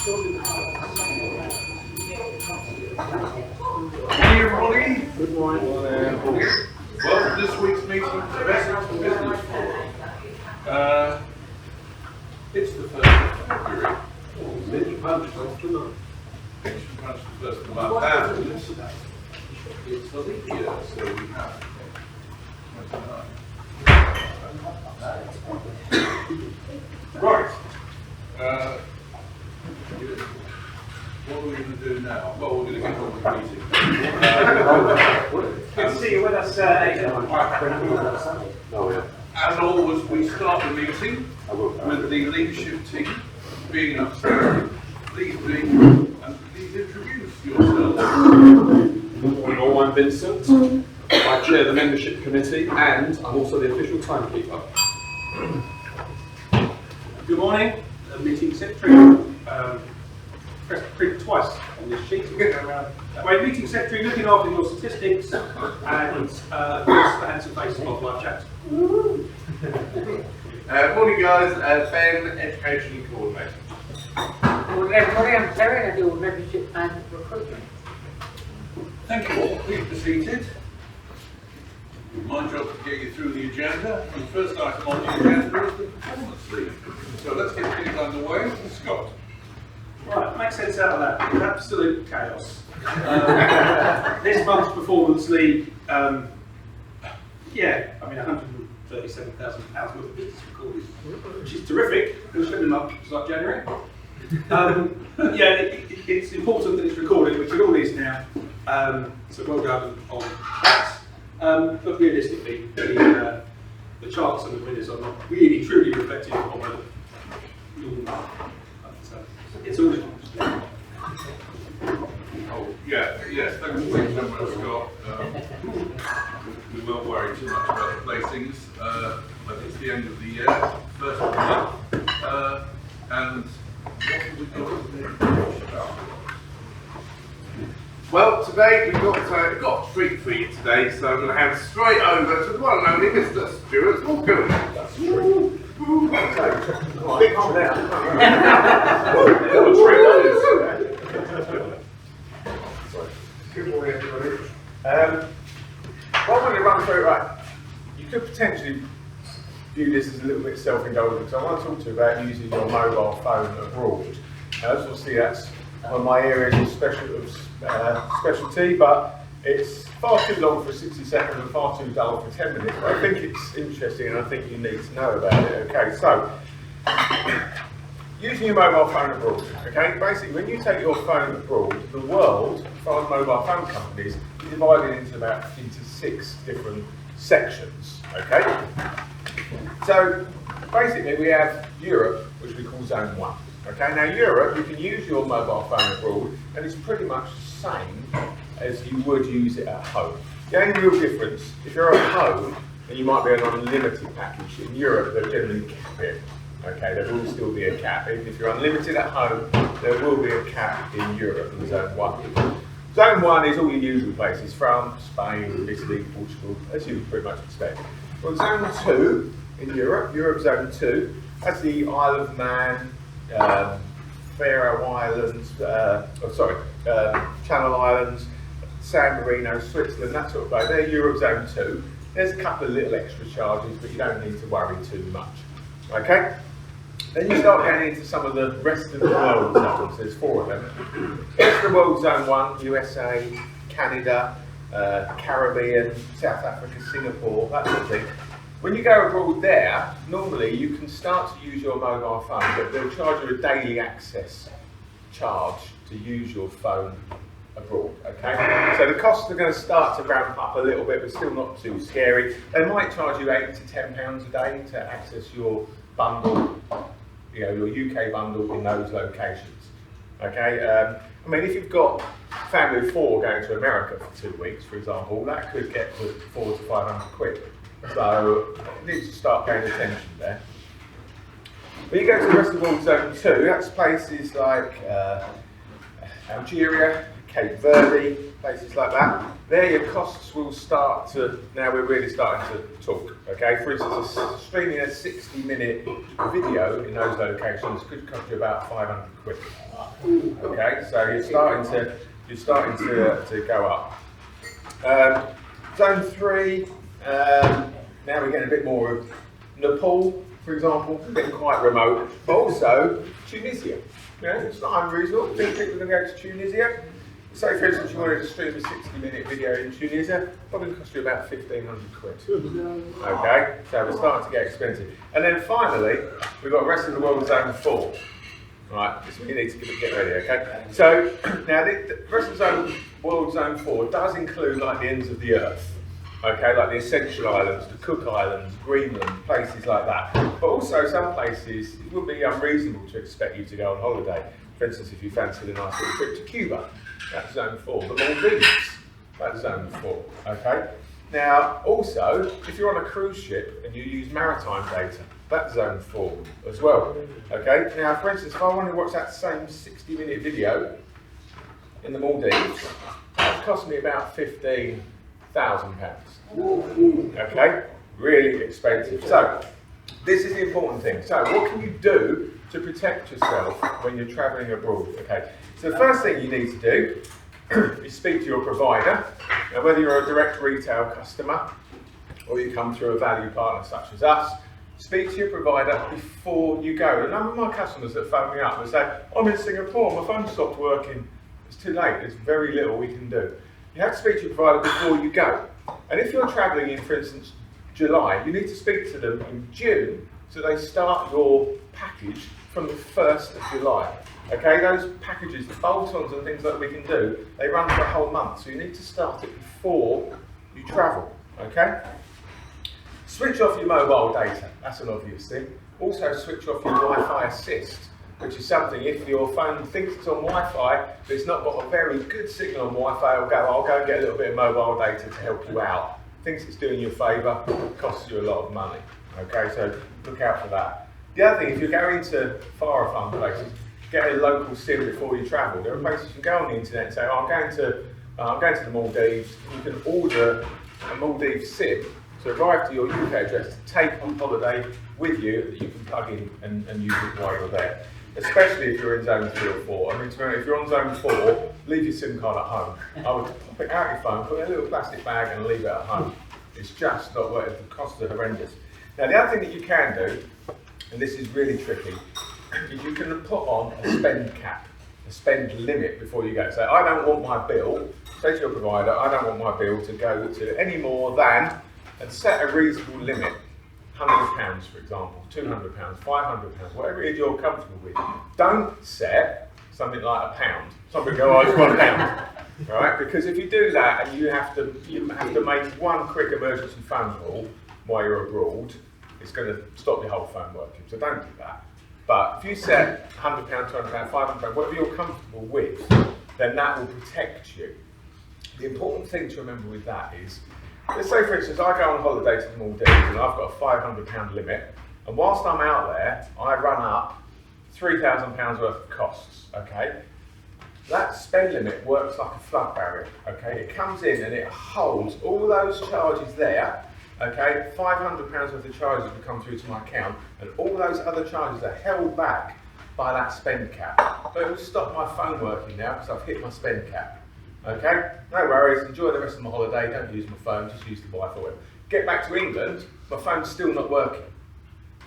Hey everybody. Good morning. Welcome to this week's meeting of Essex Business Forum. It's the 1st of February. Lynch punched off tonight. Action punch the 1st of the month. And it's the leap year, so we have 29. Right. What are we going to do now? Well, we're going to get on with the meeting. Good to see you with us, Oh, yeah. As always, we start the meeting with the leadership team being upstairs. Please introduce yourselves. Good morning all, I'm Vincent. I chair the membership committee and I'm also the official timekeeper. Good morning, meeting secretary. Press print twice on this sheet. My meeting secretary looking after your statistics and of course the handsome face of live chat. Morning guys, Ben, Education Coordinator. Morning everybody, I'm Terry and I deal with membership and recruitment. Thank you all. Please be seated. My job to get you through the agenda. And the first item on the agenda is the performance leave. So let's get things underway. Scott. Right, make sense out of that. It's absolute chaos. This month's performance league, £137,000 worth of business recorded, which is terrific. It's been up since like January. It's important that it's recorded, which it all is now. So well done on that. But realistically, the charts and the winners are not really truly reflective of a normal market. It's all good. Oh, yes, thanks so much, Scott. We won't worry too much about the placings. But it's the end of the year, first of the month. And what have we got today? Well, today we've got a treat for you today, so I'm going to hand straight over to the one and only Mr. Stuart Walker. Big one there. Good morning, everybody. What I'm going to run through, right, you could potentially view this as a little bit self-indulgent, because I want to talk to you about using your mobile phone abroad. As you'll see, that's one of my areas of specialty, but it's far too long for 60 seconds and far too dull for 10 minutes. But I think it's interesting and I think you need to know about it. Okay, so using your mobile phone abroad. Okay, basically when you take your phone abroad, the world, as far as mobile phone companies, is divided into 6 different sections. Okay, so basically we have Europe, which we call Zone 1. Okay, now Europe, you can use your mobile phone abroad and it's pretty much the same as you would use it at home. The only real difference, if you're at home and you might be on an unlimited package, in Europe they'll generally cap it. Okay, there will still be a cap. Even if you're unlimited at home, there will be a cap in Europe in Zone 1. Zone 1 is all your usual places, France, Spain, Italy, Portugal, as you would pretty much expect. Well, Zone 2 in Europe, Zone 2, that's the Isle of Man, Faroe Islands, Channel Islands, San Marino, Switzerland, that sort of place. They're Europe Zone 2. There's a couple of little extra charges, but you don't need to worry too much. Okay? Then you start getting into some of the rest of the world zones. There's 4 of them. Rest of the world Zone 1, USA, Canada, Caribbean, South Africa, Singapore, that sort of thing. When you go abroad there, normally you can start to use your mobile phone, but they'll charge you a daily access charge to use your phone abroad, okay? So the costs are going to start to ramp up a little bit, but still not too scary. They might charge you £8 to £10 a day to access your bundle, your UK bundle in those locations, okay? I mean, if you've got a family of 4 going to America for 2 weeks, for example, that could get to 400 to 500 quid. So you need to start paying attention there. When you go to the rest of the world Zone 2, that's places like Algeria, Cape Verde, places like that, there your costs will start to, now we're really starting to talk, okay? For instance, streaming a 60-minute video in those locations could cost you about 500 quid, okay? So you're starting to go up. Zone 3, now we're getting a bit more of Nepal, for example, getting quite remote, but also Tunisia. Yeah, it's not unreasonable. Think people are going to go to Tunisia. Say, for instance, you wanted to stream a 60-minute video in Tunisia, probably cost you about 1,500 quid. Okay, so we're starting to get expensive. And then finally, we've got the rest of the world Zone 4. Right, this is what you need to get ready, okay? So, now the rest of the world Zone 4 does include like the ends of the earth. Okay, like the Essential Islands, the Cook Islands, Greenland, places like that. But also some places, it would be unreasonable to expect you to go on holiday. For instance, if you fancied a nice little trip to Cuba, that's Zone 4. The Maldives, that's Zone 4, okay? Now, also, if you're on a cruise ship and you use maritime data, that's Zone 4 as well, okay? Now, for instance, if I want to watch that same 60-minute video in the Maldives, that cost me about £15,000. Okay, really expensive. So, this is the important thing. So, what can you do to protect yourself when you're travelling abroad? Okay, so the first thing you need to do is speak to your provider. Now, whether you're a direct retail customer or you come through a value partner such as us, speak to your provider before you go. A number of my customers that phone me up and say, I'm in Singapore, my phone stopped working. It's too late, there's very little we can do. You have to speak to your provider before you go. And if you're travelling in, for instance, July, you need to speak to them in June so they start your package from the 1st of July. Okay, those packages, the bolt-ons and things that we can do, they run for a whole month, so you need to start it before you travel, okay? Switch off your mobile data, that's an obvious thing. Also switch off your Wi-Fi assist, which is something, if your phone thinks it's on Wi-Fi, but it's not got a very good signal on Wi-Fi, I'll go and get a little bit of mobile data to help you out. Thinks it's doing you a favour, costs you a lot of money. Okay, so look out for that. The other thing, if you're going to far flung places, get a local SIM before you travel. There are places you can go on the internet and say, oh, I'm going to the Maldives. You can order a Maldives SIM to arrive to your UK address to take on holiday with you that you can plug in and use it while you're there. Especially if you're in Zone 3 or 4. I mean, if you're on Zone 4, leave your SIM card at home. I would pop it out your phone, put it in a little plastic bag and leave it at home. It's just not worth it. The costs are horrendous. Now, the other thing that you can do, and this is really tricky, is you can put on a spend cap, a spend limit before you go. So I don't want my bill, say to your provider, I don't want my bill to go to any more than, and set a reasonable limit. £100, for example, £200, £500, whatever it is you're comfortable with. Don't set something like £1. Somebody go, oh, it's £1, right? Because if you do that and you have to make one quick emergency phone call while you're abroad, it's going to stop your whole phone working. So don't do that. But if you set £100, £200, £500, whatever you're comfortable with, then that will protect you. The important thing to remember with that is, let's say, for instance, I go on holiday to the Maldives and I've got a £500 limit, and whilst I'm out there, I run up £3,000 worth of costs, okay? That spend limit works like a flood barrier, okay? It comes in and it holds all those charges there, okay? £500 worth of charges will come through to my account, and all those other charges are held back by that spend cap. But it will stop my phone working now because I've hit my spend cap. Okay, no worries, enjoy the rest of my holiday, don't use my phone, just use the Wi-Fi. Get back to England, my phone's still not working.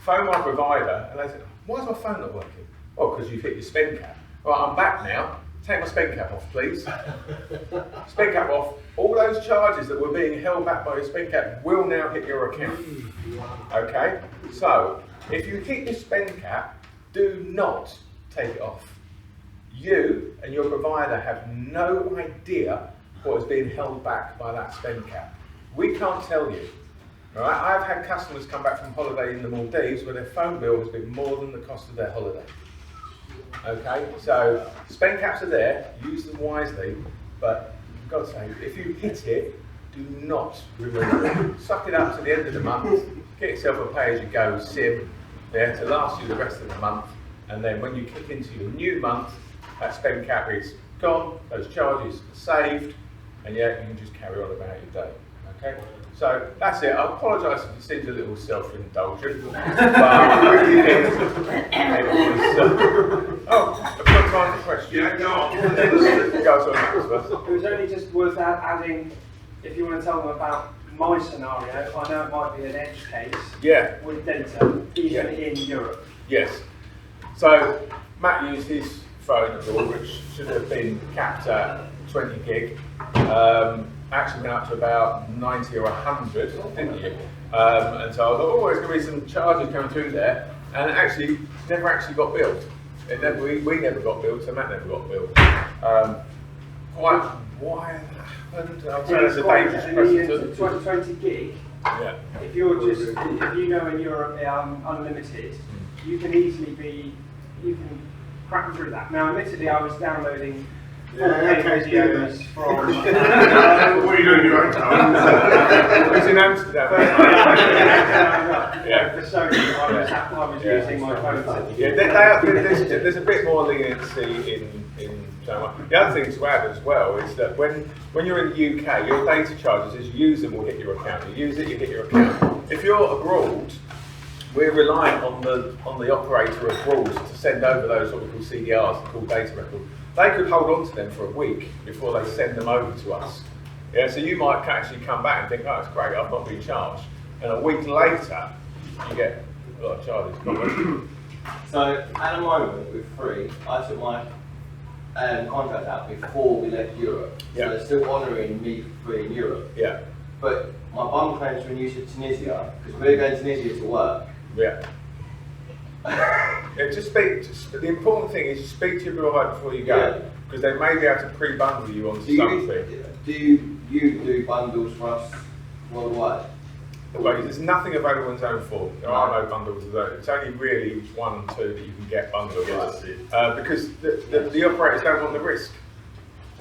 Phone my provider, and they said, why is my phone not working? Oh, because you've hit your spend cap. Right, I'm back now, take my spend cap off, please. Spend cap off. All those charges that were being held back by your spend cap will now hit your account. Okay, so if you hit your spend cap, do not take it off. You and your provider have no idea what is being held back by that spend cap. We can't tell you. All right? I've had customers come back from holiday in the Maldives where their phone bill has been more than the cost of their holiday. Okay, so spend caps are there, use them wisely, but for God's sake, if you hit it, do not remove it. Suck it up to the end of the month, get yourself a pay-as-you-go SIM there to last you the rest of the month, and then when you kick into your new month, that spend cap is gone, those charges are saved, and yet you can just carry on about your day. Okay, so that's it. I apologise if it seems a little self-indulgent, but oh, I've got time for questions. Yeah, go on. Go on, It was only just worth adding, if you want to tell them about my scenario, I know it might be an edge case yeah. with data, even Yeah. in Europe. Yes. So Matt used his phone at all, which should have been capped at 20 gig. Actually went up to about 90 or 100, didn't you? And so I thought, oh, there's going to be some charges coming through there, and it actually never actually got billed. It never, we never got billed, so Matt never got billed. Why that happened? I'd say it's a dangerous precedent. 20 gig. Yeah. If you go in Europe unlimited, you can easily crack through that. Now, admittedly, I was downloading videos from. What are you doing in your own time? It was in Amsterdam. For Sony, I was using my phone. Yeah, there's a bit more leniency in China. The other thing to add as well is that when you're in the UK, your data charges, as you use them, will hit your account. You use it, you hit your account. If you're abroad, we're reliant on the operator abroad to send over those what we call CDRs, called data records. They could hold on to them for a week before they send them over to us. Yeah, so you might actually come back and think, oh, it's great, I've not been charged. And a week later, you get a lot of charges. So at the moment with free, I took my contract out before we left Europe. Yeah. So they're still honouring me for free in Europe. Yeah, But my bum claims renewed to Tunisia because we're going to Tunisia to work. yeah. Yeah, the important thing is you speak to your provider before you go, because they may be able to pre-bundle you onto something. Do you do bundles for us worldwide? Well, there's nothing available in Zone 4. There are no bundles of those. It's only really 1 and 2 that you can get bundled. Because the operators don't want the risk.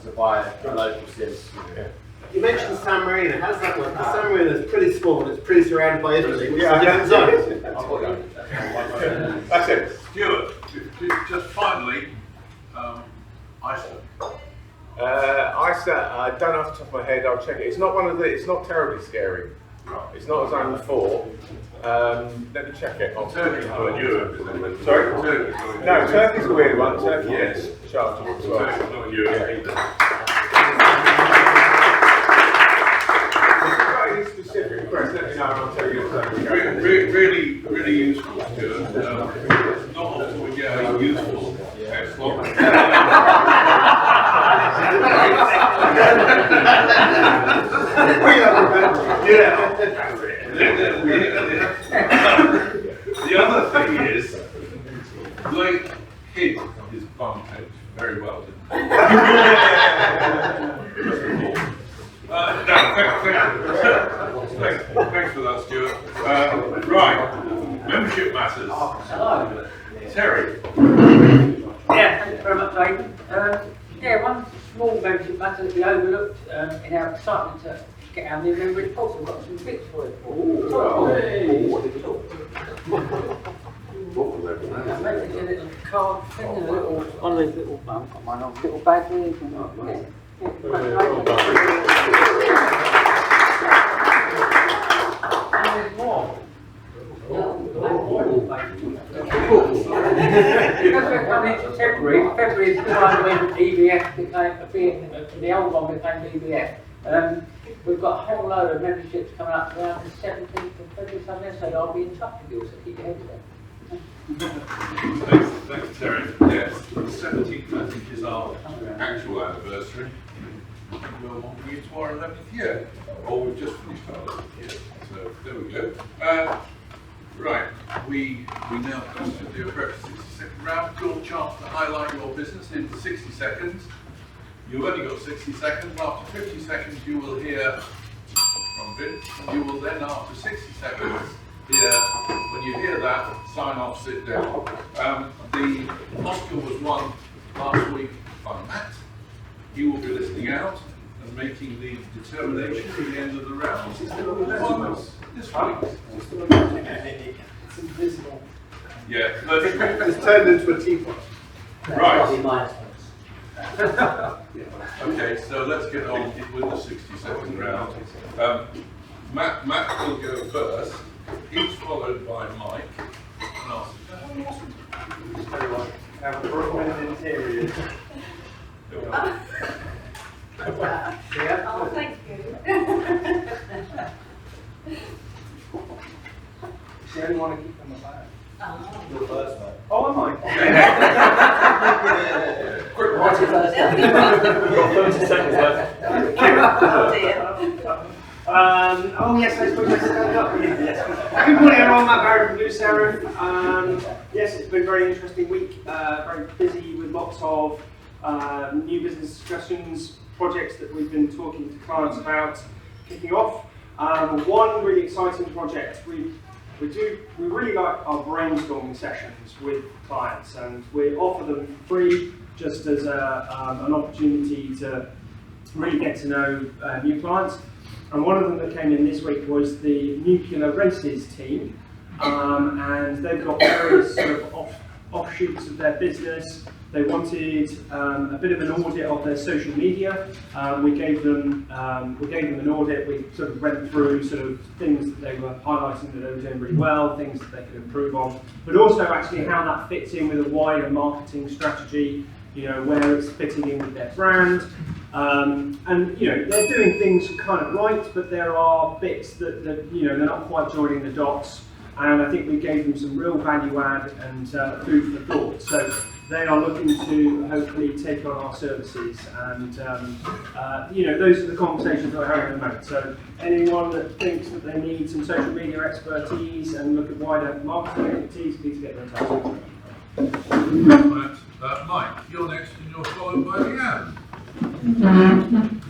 To buy a local SIS. Yeah. You mentioned San Marino. How does that work? Because San Marino is pretty small and it's pretty surrounded by Italy, which is a different zone. That's it. Stuart, just finally, ISA. ISA, I don't know off the top of my head. I'll check it. It's not it's not terribly scary. It's not a Zone 4. Let me check it. Turkey's not in Europe, is it? Sorry? Turkey's not in No, Europe. Turkey's a weird one. Turkey is chargeable as well. Turkey's not in Europe either. Any specific request, let me know and I'll tell you exactly. Really useful, Stuart. Not often we get a useful excellent. The other thing is, Blake hid his bum page very well, didn't he? Thanks for that, Stuart. Right, membership matters. Hello. Terry. Yeah, thanks very much, Aidan. Yeah, one small membership matter that we overlooked in our excitement to get our new member reports. We've got some bits for you. Maybe a little card thing, a little, one of those little, I've got mine on, little badges. And there's more. Because we're coming into February is the time when EBF became, the old one became EBF. We've got a whole load of memberships coming up around the 17th of February, somewhere, so I'll be in touch with you, so keep your heads down. Thanks, Terry. Yes, the 17th, I think, is our actual anniversary. We'll want you to our 11th year, or we've just finished our 11th year. So there we go. Right, we now come to the appropriate 60-second round. Your chance to highlight your business in 60 seconds. You've only got 60 seconds. After 50 seconds, you will hear from Vince. You will then, after 60 seconds, hear, when you hear that, sign off, sit down. The Oscar was won last week by Matt. He will be listening out and making the determination at the end of the round. This week. It's invisible. Yeah, It's turned into a teapot. right. Okay, so let's get on with the 60-second round. Matt will go first, each followed by Mike. And I'll Have a Brooklyn interiors. Oh, thank you. She only want to keep them alive. You're first, mate. Oh, am I? Quick, what's your first name? You've got 30 seconds left. Oh dear. Oh yes, I suppose I stand up. Yes. Good morning everyone, Matt Barry from Blue Serif. Yes, it's been a very interesting week, very busy with lots of new business discussions, projects that we've been talking to clients about kicking off. One really exciting project, we really like our brainstorming sessions with clients, and we offer them free just as an opportunity to really get to know new clients. And one of them that came in this week was the Nuclear Races team, and they've got various sort of offshoots of their business. They wanted a bit of an audit of their social media. We gave them an audit. We sort of went through sort of things that they were highlighting that they were doing really well, things that they could improve on, but also actually how that fits in with a wider marketing strategy. You know, where it's fitting in with their brand. And you know, they're doing things kind of right, but there are bits that you know, they're not quite joining the dots. And I think we gave them some real value add and food for thought. So they are looking to hopefully take on our services, and you know, those are the conversations that we're having at the moment. So anyone that thinks that they need some social media expertise and look at wider marketing expertise, please get in touch. Mike, you're next and you're followed by Leanne.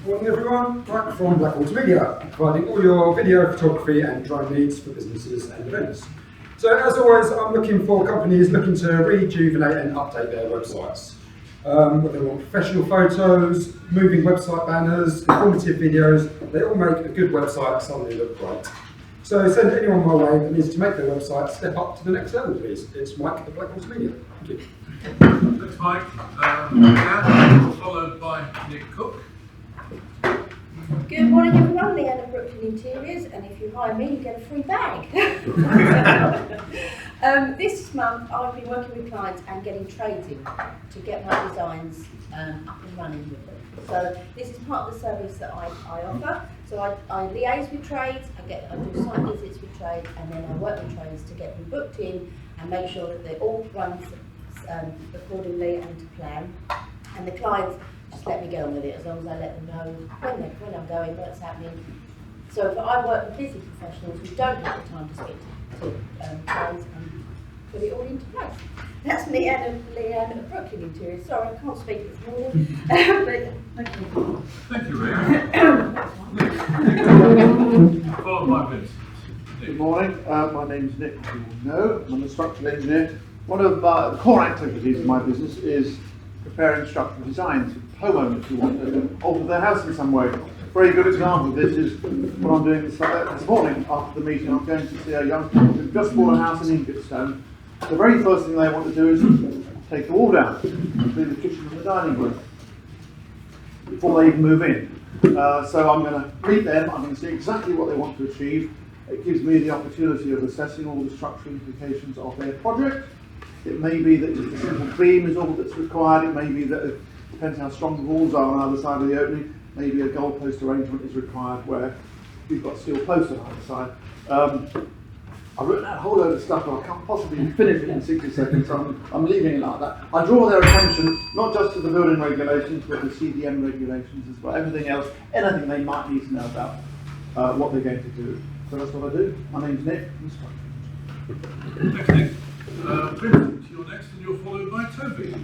Morning everyone, Mike from Brentwood Media, providing all your video, photography and drone needs for businesses and events. So as always, I'm looking for companies looking to rejuvenate and update their websites. Whether they want professional photos, moving website banners, informative videos, they all make a good website suddenly look great. So send anyone my way that needs to make their website step up to the next level, please. It's Mike at Brentwood Media. Thank you. Thanks, Mike. Leanne, followed by Nick Cook. Good morning everyone, Leanne at Brooklyn Interiors, and if you hire me you get a free bag. This month I've been working with clients and getting trades in to get my designs up and running with them. So this is part of the service that I offer. So I liaise with trades, I do site visits with trades, and then I work with trades to get them booked in and make sure that they all run accordingly and to plan. And the clients just let me get on with it as long as I let them know when I'm going, what's happening. So if I work with busy professionals who don't have the time to speak to trades and put it all into place. That's me and Leanne at Brooklyn Interiors. Sorry, I can't speak this morning. But thank you. Thank you, Leanne. Followed by Vincent. Good morning, my name is Nick, as you all know. I'm a structural engineer. One of the core activities of my business is preparing structural designs for homeowners who want to alter their house in some way. A very good example of this is what I'm doing this morning after the meeting. I'm going to see a young couple who've just bought a house in Ingatstone. The very first thing they want to do is take the wall down, do the kitchen and the dining room before they even move in. So I'm going to meet them, I'm going to see exactly what they want to achieve. It gives me the opportunity of assessing all the structural implications of their project. It may be that just a simple beam is all that's required. It may be that, it depends how strong the walls are on either side of the opening, maybe a goalpost arrangement is required where you've got steel posts on either side. I've written out a whole load of stuff and I can't possibly finish it in 60 seconds, so I'm leaving it like that. I draw their attention not just to the building regulations, but the CDM regulations as well, everything else, anything they might need to know about what they're going to do. So that's what I do. My name's Nick. Thanks, Nick. Vincent, you're next and you're followed by Toby.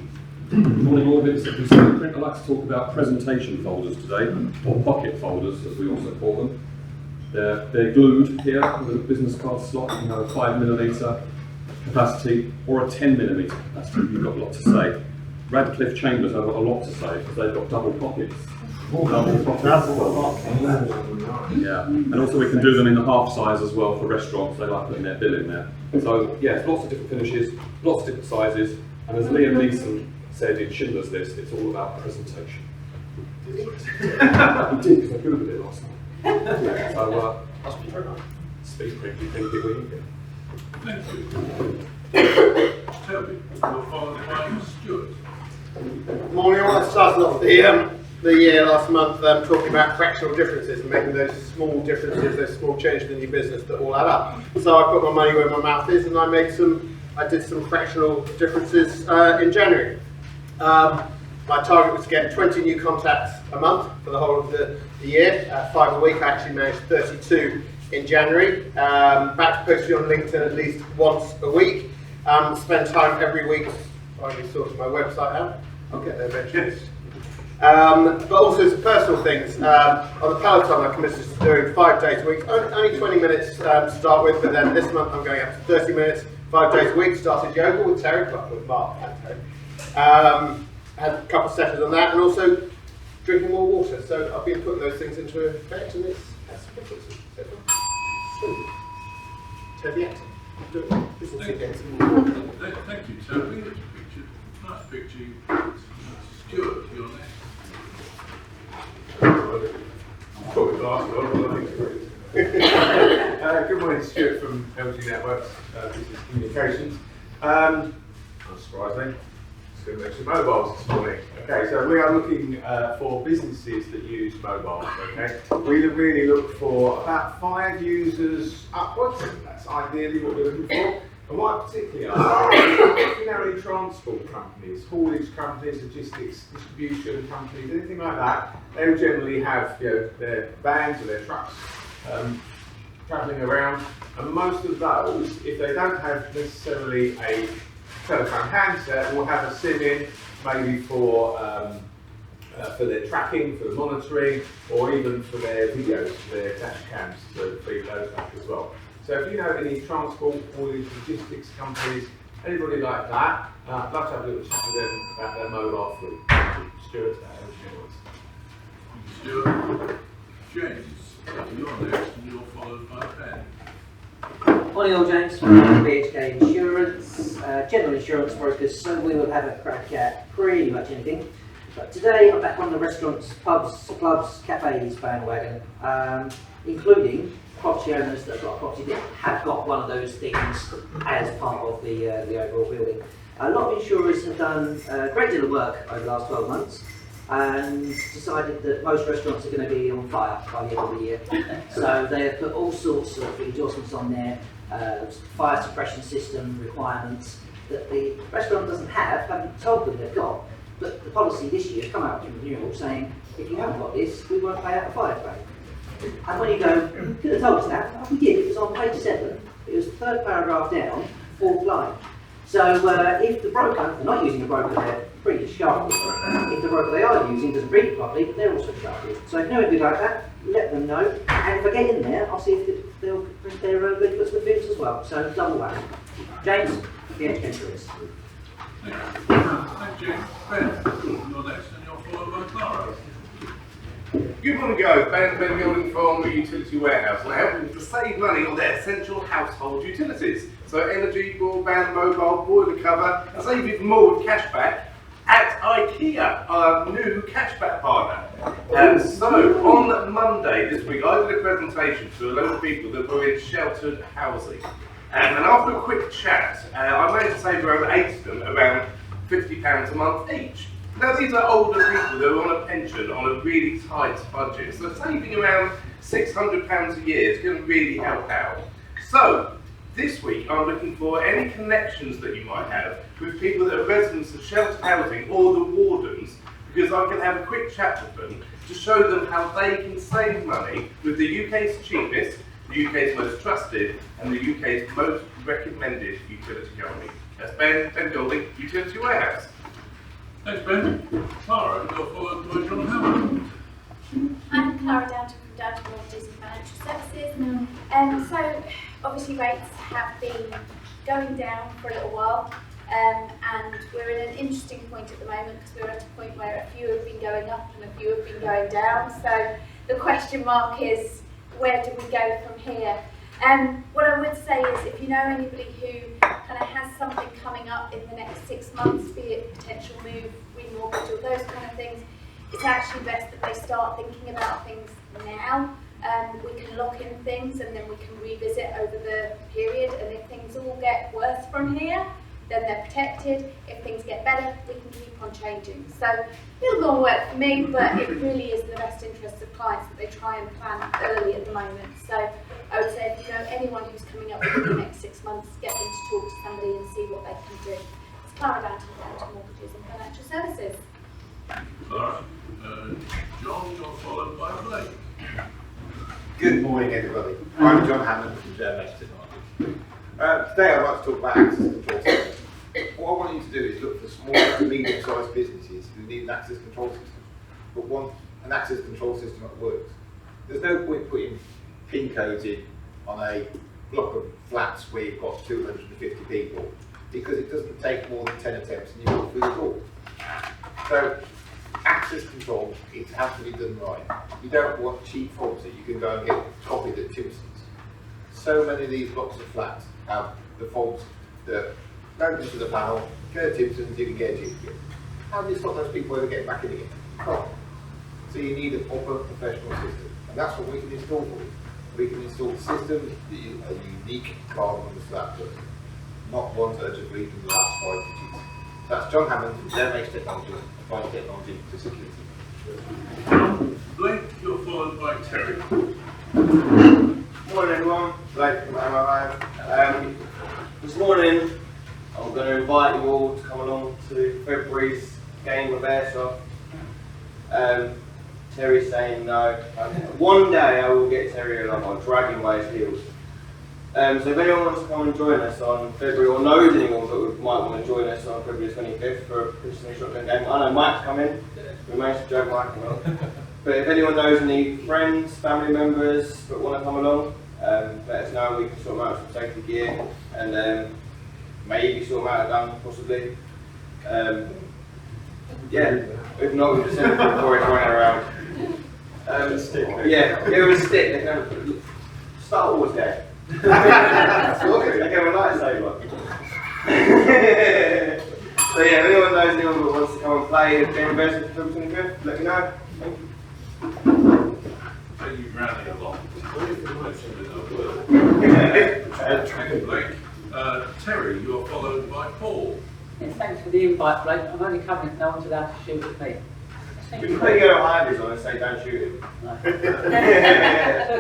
Good morning all, Vincent from I'd like to talk about presentation folders today, or pocket folders as we also call them. They're glued here with a business card slot. You have a 5mm capacity or a 10mm capacity. You've got a lot to say. Radcliffe Chambers have got a lot to say because they've got double pockets. Yeah, and also we can do them in the half size as well for restaurants. They like putting their bill in there. So yes, lots of different finishes, lots of different sizes, and as Liam Neeson said in Schindler's List, it's all about presentation. He did, because I googled it last night. So, I'll speak very much. Speak quickly, think it when you can. Thank you. Toby, you're followed by Stuart. Morning, I want to start off the year last month talking about fractional differences and making those small differences, those small changes in your business that all add up. So I put my money where my mouth is, and I did some fractional differences in January. My target was to get 20 new contacts a month for the whole of the year, 5 a week. I actually managed 32 in January. Back to posting on LinkedIn at least once a week. Spend time every week finally sorting my website out. I'll get there eventually. But also some personal things. On the Peloton, I committed to doing 5 days a week. Only 20 minutes to start with, but then this month I'm going up to 30 minutes, 5 days a week. Started yoga with Terry, well, with Mark and Terry. Had a couple of sessions on that, and also drinking more water. So I've been putting those things into effect, and it's had some differences so far. Toby Acton. Thank you, Toby. Nice picture you put. Stuart, you're next. Good morning, Stuart from LG Networks, Business Communications. Not surprisingly, just going to mention mobiles this morning. Okay, so we are looking for businesses that use mobiles. Okay, we really look for about 5 users upwards. That's ideally what we're looking for. And what particularly if you know any transport companies, haulage companies, logistics, distribution companies, anything like that, they'll generally have their vans or their trucks travelling around. And most of those, if they don't have necessarily a telephone handset, will have a SIM in, maybe for their tracking, for the monitoring, or even for their videos, for their dash cams to feed those back as well. So if you know any transport, haulage, logistics companies, anybody like that, I'd love to have a little chat with them about their mobile fleet. Stuart, Stuart. James, you're next, and you're followed by Ben. Morning all, James from BHK Insurance, general insurance brokers, so we will have a crack at pretty much anything. But today I'm back on the restaurants, pubs, clubs, cafes bandwagon, including property owners that have got a property that have got one of those things as part of the overall building. A lot of insurers have done a great deal of work over the last 12 months and decided that most restaurants are going to be on fire by the end of the year. So they have put all sorts of endorsements on there, fire suppression system requirements that the restaurant doesn't have, haven't told them they've got. But the policy this year has come out with renewal saying, if you haven't got this, we won't pay out a fire claim. And when you go, you could have told us that. Oh, we did, it was on page 7, it was the 3rd paragraph down, 4th line. So if the broker, they're not using a broker, they're pretty sharp. If the broker they are using doesn't read it properly, they're also sharp. So if you know anything like that, let them know. And if I get in there, I'll see if they'll print their leaflets with figures as well. So double whammy. James, the educatorist. Thank you. Ben, you're next, and you're followed by Clara. Good morning, guys. Ben Building from the Utility Warehouse, and I help them to save money on their essential household utilities. So energy, broadband, mobile, boiler cover, and save even more with cashback at IKEA, our new cashback partner. And so on Monday this week, I did a presentation to a load of people that were in sheltered housing. And after a quick chat, I managed to save around 8 of them around £50 a month each. Now these are older people that are on a pension on a really tight budget, so saving around £600 a year is going to really help out. So this week I'm looking for any connections that you might have with people that are residents of sheltered housing or the wardens, because I can have a quick chat with them to show them how they can save money with the UK's cheapest, the UK's most trusted, and the UK's most recommended utility company. That's Ben Building, Utility Warehouse. Thanks, Ben. Clara, you're followed by John Howard. I'm Clara Downton from Downton Mortgages and Financial Services. So obviously rates have been going down for a little while, and we're in an interesting point at the moment because we're at a point where a few have been going up and a few have been going down. So the question mark is, where do we go from here? What I would say is, if you know anybody who kind of has something coming up in the next 6 months, be it potential move, remortgage, or those kind of things, it's it's actually best that they start thinking about things now. We can lock in things and then we can revisit over the period, and if things all get worse from here, then they're protected. If things get better, we can keep on changing. So a little long work for me, but it really is in the best interest of clients that they try and plan early at the moment. So I would say if you know anyone who's coming up within the next 6 months, get them to talk to somebody and see what they can do. It's Clara down to mortgages and financial services. Alright, John, you're followed by Blake. Good morning, everybody. I'm John Hammond from JMS Technology. Today I'd like to talk about access control systems. What I want you to do is look for small to medium-sized businesses who need an access control system, but want an access control system that works. There's no point putting PIN codes in on a block of flats where you've got 250 people, because it doesn't take more than 10 attempts and you go through the door. So, access control, it has to be done right. You don't want cheap fobs that you can go and get copied at Timson's. So many of these blocks of flats have the fobs that don't into the panel, go to Timson's, you can get a duplicate. How do you stop those people ever getting back in again? Can't. So you need a proper professional system, and that's what we can install for you. We can install systems that are unique card numbers for that person, not ones that are just reading the last 5 digits. So that's John Hammond from JMS Technology, applied technology to security. Blake, you're followed by Terry. Morning everyone, Blake from MRI. This morning I'm going to invite you all to come along to February's game of airsoft. Terry's saying no. One day I will get Terry along, I'll drag him by his heels. So if anyone wants to come and join us on February, or knows anyone that might want to join us on February 25th for a Christmas shotgun game, I know Mike's coming, we managed to drag Mike along. But if anyone knows any friends, family members that want to come along, let us know. We can sort them out some safety gear and maybe sort them out a gun, possibly. Yeah, if not, we'll just send it before it's running around. Yeah, give him a stick. They can have a Star Wars game. They can have a lightsaber. So yeah, if anyone knows anyone that wants to come and play at Game of Airsoft for 25th, let me know. Thank you. So you ran it along. Blake. Terry, you're followed by Paul. Yeah, thanks for the invite, Blake. I'm only coming if no one's allowed to shoot at me. You can put your hiders on and say don't shoot him. So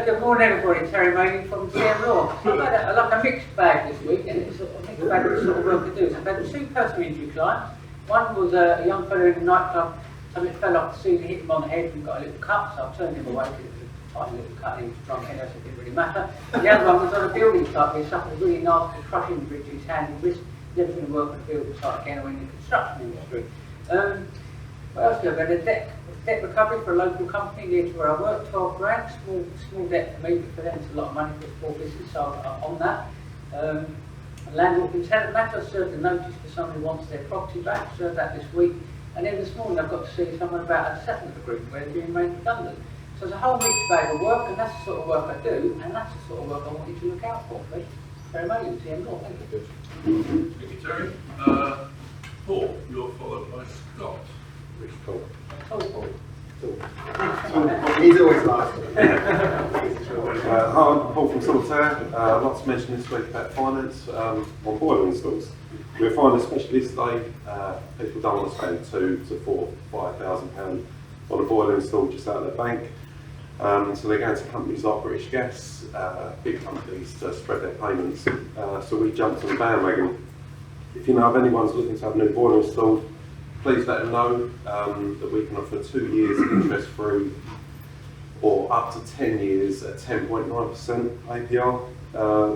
good morning everybody, Terry Manning from CM Law. I've had a mixed bag this week, and it's a mixed bag of the sort of work I do. So I've had 2 personal injury clients. One was a young fellow in a nightclub, something fell off the ceiling, hit him on the head and got a little cut, so I turned him away because it was a tiny little cut, he was drunk anyway, so it didn't really matter. The other one was on a building site where he suffered a really nasty crush injury to his hand and wrist, never going to work on a building site again or in the construction industry. What else do I have? A debt recovery for a local company near to where I work, 12 grand, small debt for me, but for them it's a lot of money for a small business, so I'm on that. A landlord consent matter, I served a notice for someone who wants their property back, served that this week. And then this morning I've got to see someone about a settlement agreement where they're being made redundant. So there's a whole mixed bag of work, and that's the sort of work I do, and that's the sort of work I want you to look out for, please. Very much, CM Law, thank you. Thank you, Terry. Paul, you're followed by Scott. Which Paul? Paul. He's always last. I'm Paul from Solitaire. I'd like to mention this week about finance on boiler installs. We're a finance specialist today. People don't want to spend £2,000 to £4,000 on a boiler install just out of their bank. So they're going to companies like British Gas, big companies, to spread their payments. So we jumped on the bandwagon. If you know of anyone who's looking to have a new boiler installed, please let them know that we can offer 2 years interest free or up to 10 years at 10.9% APR.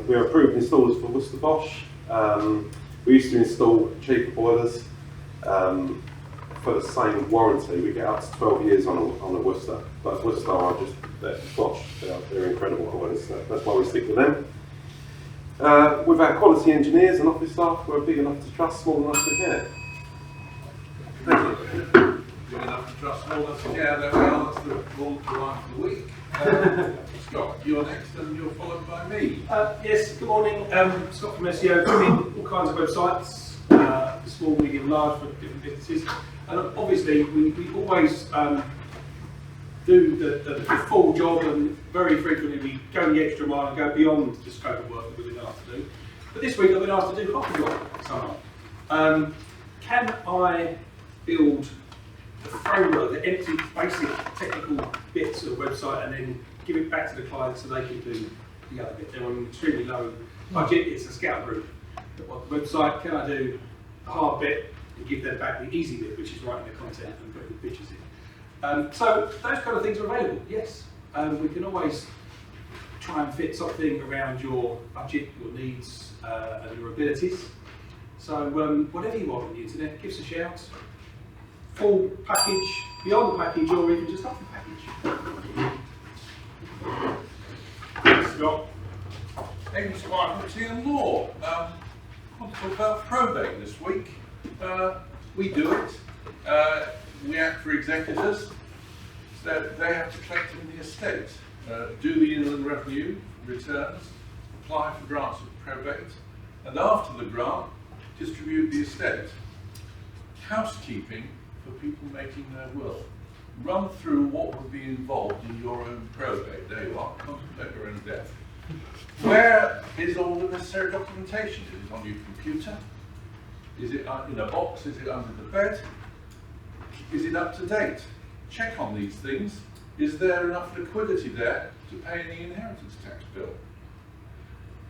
We're approved installers for Worcester Bosch. We used to install cheaper boilers for the same warranty. We get up to 12 years on a Worcester, but Worcester are just Bosch. They're incredible boilers. That's why we stick with them. With our quality engineers and office staff, we're big enough to trust, small enough to care. Thank you. Big enough to trust, small enough to care. There we are. That's the line for the week. Scott, you're next, and you're followed by me. Yes, good morning. Scott from SEO, all kinds of websites, small, medium, large, for different businesses. And obviously, we always do the full job, and very frequently we go the extra mile and go beyond the scope of work that we've been asked to do. But this week I've been asked to do half the job somehow. Can I build the framework, the empty basic technical bits of the website, and then give it back to the client so they can do the other bit? They're on an extremely low budget, it's a scout route. But on the website, can I do the hard bit and give them back the easy bit, which is writing the content and putting the pictures in? So those kind of things are available, yes. We can always try and fit something around your budget, your needs, and your abilities. So whatever you want on the internet, give us a shout. Full package, beyond the package, or even just off the package. Thanks, Scott. English Marketing and Law. I want to talk about probate this week. We do it. We act for executors, so they have to collect in the estate, do the inland revenue returns, apply for grants of probate, and after the grant, distribute the estate. Housekeeping for people making their will. Run through what would be involved in your own probate. There you are, contemplate your own death. Where is all the necessary documentation? Is it on your computer? Is it in a box? Is it under the bed? Is it up to date? Check on these things. Is there enough liquidity there to pay any inheritance tax bill?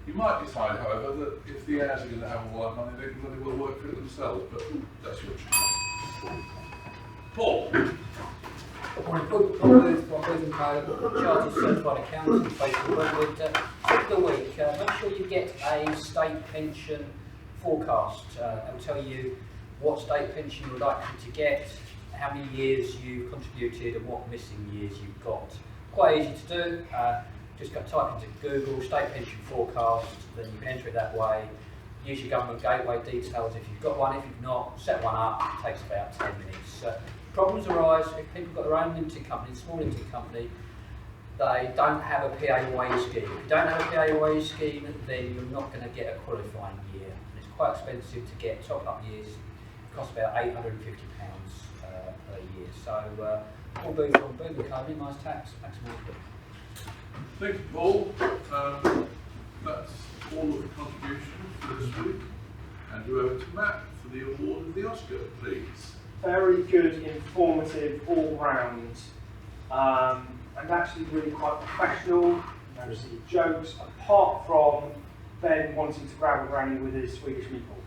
You might decide, however, that if the heirs are going to have all that money, they can really well work for it themselves, but that's your choice. Paul. Morning, Paul Booth from Booth & Co, Chartered Certified Accountant based in Brentwood. Tip of the week, make sure you get a state pension forecast. It'll tell you what state pension you're likely to get, how many years you've contributed and what missing years you've got. Quite easy to do. Just go type into Google state pension forecast, then you can enter it that way. Use your government gateway details if you've got one. If you've not, set one up. It takes about 10 minutes. Problems arise if people have got their own limited company, small limited company, they don't have a PAYE scheme. If you don't have a PAYE scheme, then you're not going to get a qualifying year. And it's quite expensive to get top-up years. It costs about £850 per year. So, all Booth from Booth & Co, minimised tax, maximum profit. Thank you, Paul. That's all of the contributions for this week. And you over to Matt for the award of the Oscar, please. Very good, informative, all round, and actually really quite professional. No silly jokes, apart from Ben wanting to grab a granny with his Swedish meatballs.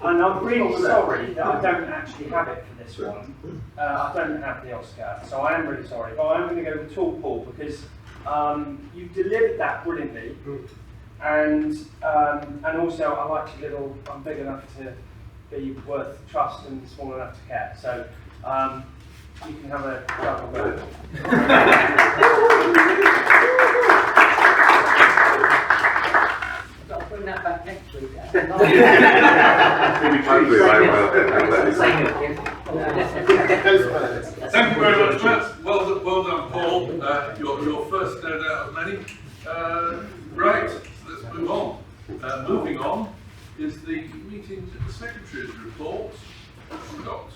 And I'm really sorry that I don't actually have it for this one. I don't have the Oscar, so I am really sorry. But I'm going to go with Tall Paul because you delivered that brilliantly. And also I like your little, I'm big enough to be worth trust and small enough to care. So you can have a double go. I'll bring that back next week. Thank you very much, Matt. Well done, Paul. Your first no doubt of many. Right. Let's move on. Moving on is the meetings of the Secretary's report. Scott.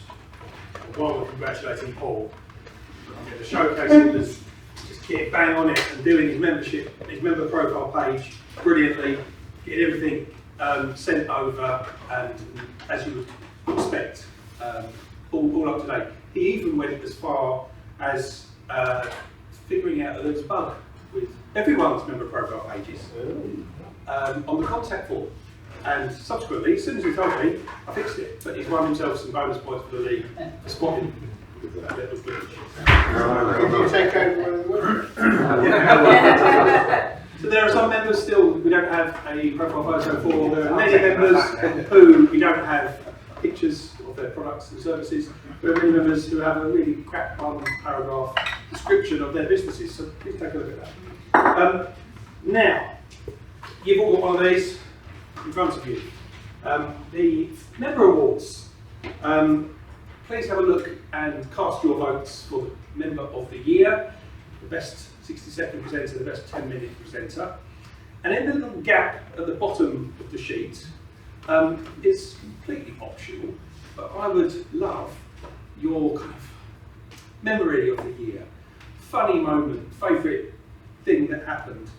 While we're congratulating Paul, I'm going to showcase him as just getting bang on it and doing his membership, his member profile page brilliantly, getting everything sent over, and as you would expect, all up to date. He even went as far as figuring out that there was a bug with everyone's member profile pages on the contact form. And subsequently, as soon as he told me, I fixed it. But he's won himself some bonus points for the league for spotting that little glitch. Did you take over? So there are some members still we don't have a profile photo for. There are many members who we don't have pictures of their products and services. There are many members who have a really crap one paragraph description of their businesses. So please take a look at that. Now, you've all got one of these in front of you. The member awards. Please have a look and cast your votes for the member of the year, the best 60-second presenter, the best 10-minute presenter. And in the little gap at the bottom of the sheet, it's completely optional, but I would love your kind of memory of the year, funny moment, favourite thing that happened.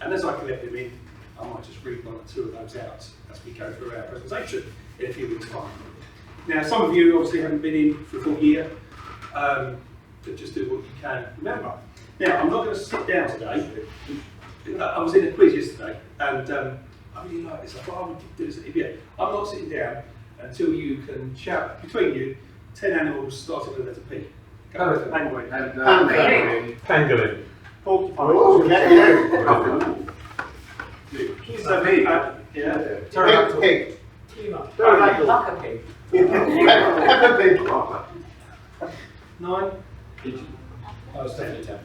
And as I collect them in, I might just read 1 or 2 of those out as we go through our presentation in a few weeks' time. Now, some of you obviously haven't been in for a full year, but just do what you can remember. Now, I'm not going to sit down today. I was in a quiz yesterday, and I really like this. I thought I would do this at EBA. I'm not sitting down until you can shout between you 10 animals starting with the letter P. Penguin. Pangolin. Porcupine. So, yeah. Pterodactyl. Pig. Like a pig. Peppa Pig. 9. I was definitely 10.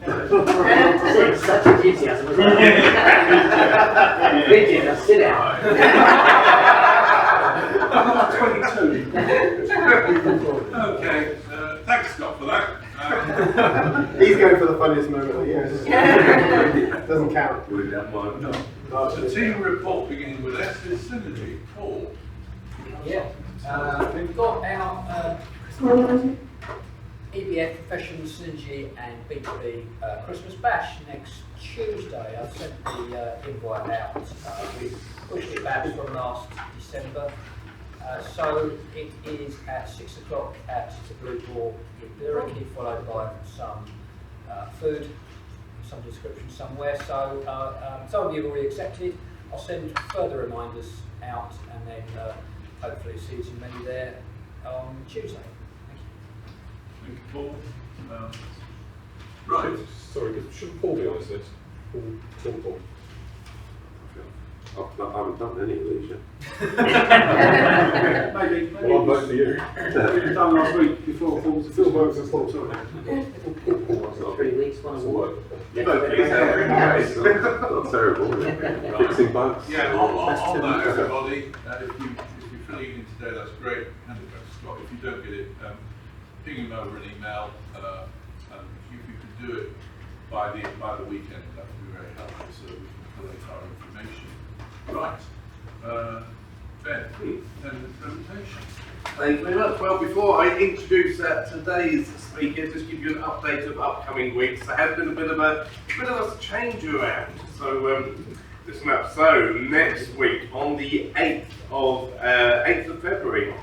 It's such enthusiasm, isn't it? Pigeon, now sit down. 22. Okay, thanks Scott for that. He's going for the funniest moment of the year. Doesn't count. The team report beginning with S is Synergy. Paul. Yeah, we've got our EBF Professional Synergy and B2B Christmas Bash next Tuesday. I've sent the invite out. We pushed it back from last December. So it is at 6 o'clock at the Blue Door in Billericay, followed by some food, some description somewhere. So some of you have already accepted. I'll send further reminders out and then hopefully see as many there on Tuesday. Thank you, Paul. Right. Sorry, shouldn't Paul be on this list? Paul. I haven't done any of these yet. Maybe. Well, I'll vote for you. We've done last week before Paul's Still votes for Paul. 3 weeks, one That's award. work. That's Not terrible. Fixing bugs. Yeah, on that, everybody, if you're filling in today, that's great. Hand it back to Scott. If you don't get it, ping him over an email, and if you could do it by the weekend, that would be very helpful, so we can collate our information. Right, Ben, then the presentation. Thank you very much. Well, before I introduce today's speaker, just give you an update of upcoming weeks. There has been a bit of a change around. So listen up. So next week on the 8th of February,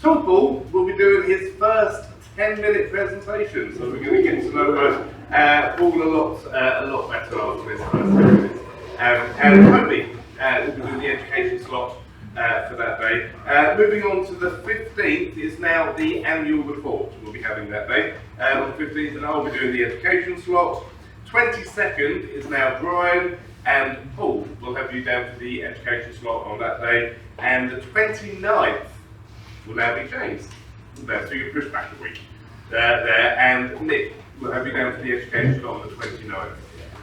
Topol will be doing his first 10-minute presentation. So we're going to get to know Paul a lot better after this first 10 minutes. And Toby will be doing the education slot for that day. Moving on to the 15th is now the annual report we'll be having that day. On the 15th, and I'll be doing the education slot. 22nd is now Brian, and Paul will have you down for the education slot on that day. And the 29th will now be James. So you can push back a week there. And Nick will have you down for the education slot on the 29th.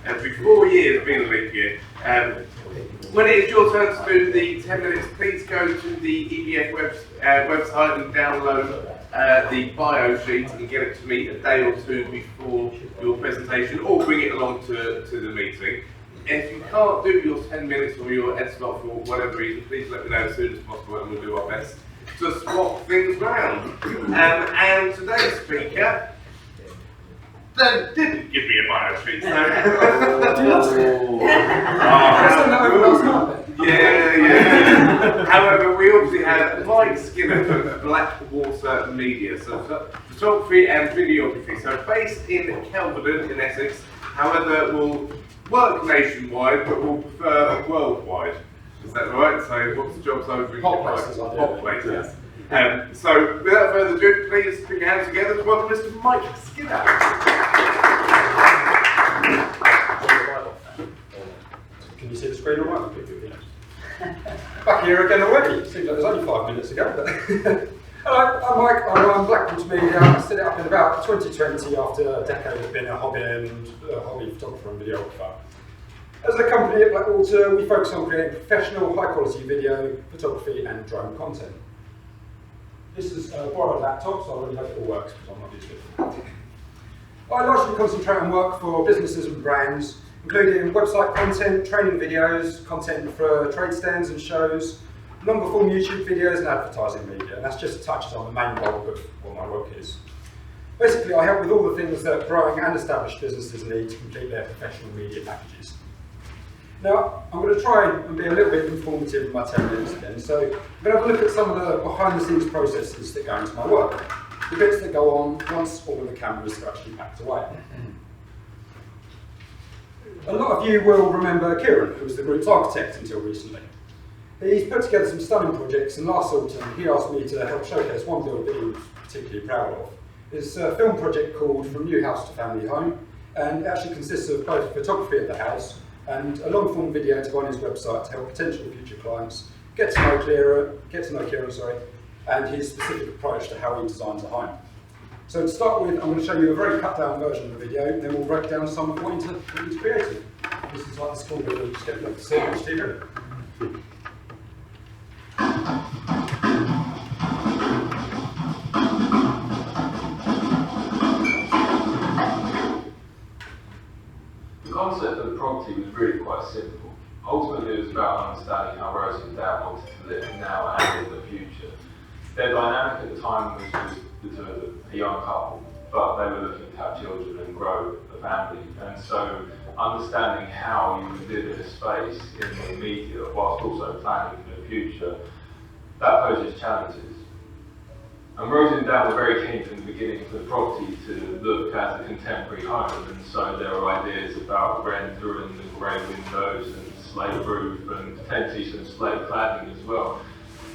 And for 4 years being a leap year, when it is your turn to do the 10 minutes, please go to the EBF website and download the bio sheet and get it to me a day or 2 before your presentation, or bring it along to the meeting. And if you can't do your 10 minutes or your ed slot for whatever reason, please let me know as soon as possible and we'll do our best to swap things round. And today's speaker didn't give me a bio sheet, so... Yeah. However, we obviously have Mike Skinner from Blackwater Media, so photography and videography. So based in Kelvedon in Essex, however, will work nationwide, but will prefer worldwide. Is that right? So what's the jobs over in Hot places. So without further ado, please put your hands together to welcome Mr. Mike Skinner. Can you see the screen all right? Back here again already. Seems like it was only 5 minutes ago. But hello, I'm Mike. I'm Blackwood Media. I set it up in about 2020 after a decade of being a hobby photographer and videographer. As a company at Blackwater, we focus on creating professional, high-quality video, photography, and drone content. This is a borrowed laptop, so I really hope it all works because I'm not used to it. I largely concentrate on work for businesses and brands, including website content, training videos, content for trade stands and shows, longer form YouTube videos and advertising media. And that's just touches on the main bulk of what my work is. Basically, I help with all the things that growing and established businesses need to complete their professional media packages. Now, I'm going to try and be a little bit informative in my 10 minutes again, so I'm going to have a look at some of the behind-the-scenes processes that go into my work, the bits that go on once all of the cameras are actually packed away. A lot of you will remember Kieran, who was the group's architect until recently. He's put together some stunning projects, and last autumn he asked me to help showcase one build that he was particularly proud of. It's a film project called From New House to Family Home, and it actually consists of both photography of the house and a long-form video to go on his website to help potential future clients get to know Kieran, and his specific approach to how he designs a home. So to start with, I'm going to show you a very cut-down version of the video, then we'll break down some of what he's created. This is like the school that we just get to see on TV. The concept of the property was really quite simple. Ultimately, it was about understanding how Rose and Dan wanted to live now and in the future. Their dynamic at the time was just a young couple, but they were looking to have children and grow a family. And so, understanding how you would live in a space in the immediate whilst also planning for the future, that poses challenges. And Rose and Dan were very keen from the beginning for the property to look as a contemporary home, and so there were ideas about render and the grey windows and slate roof and potentially some slate cladding as well.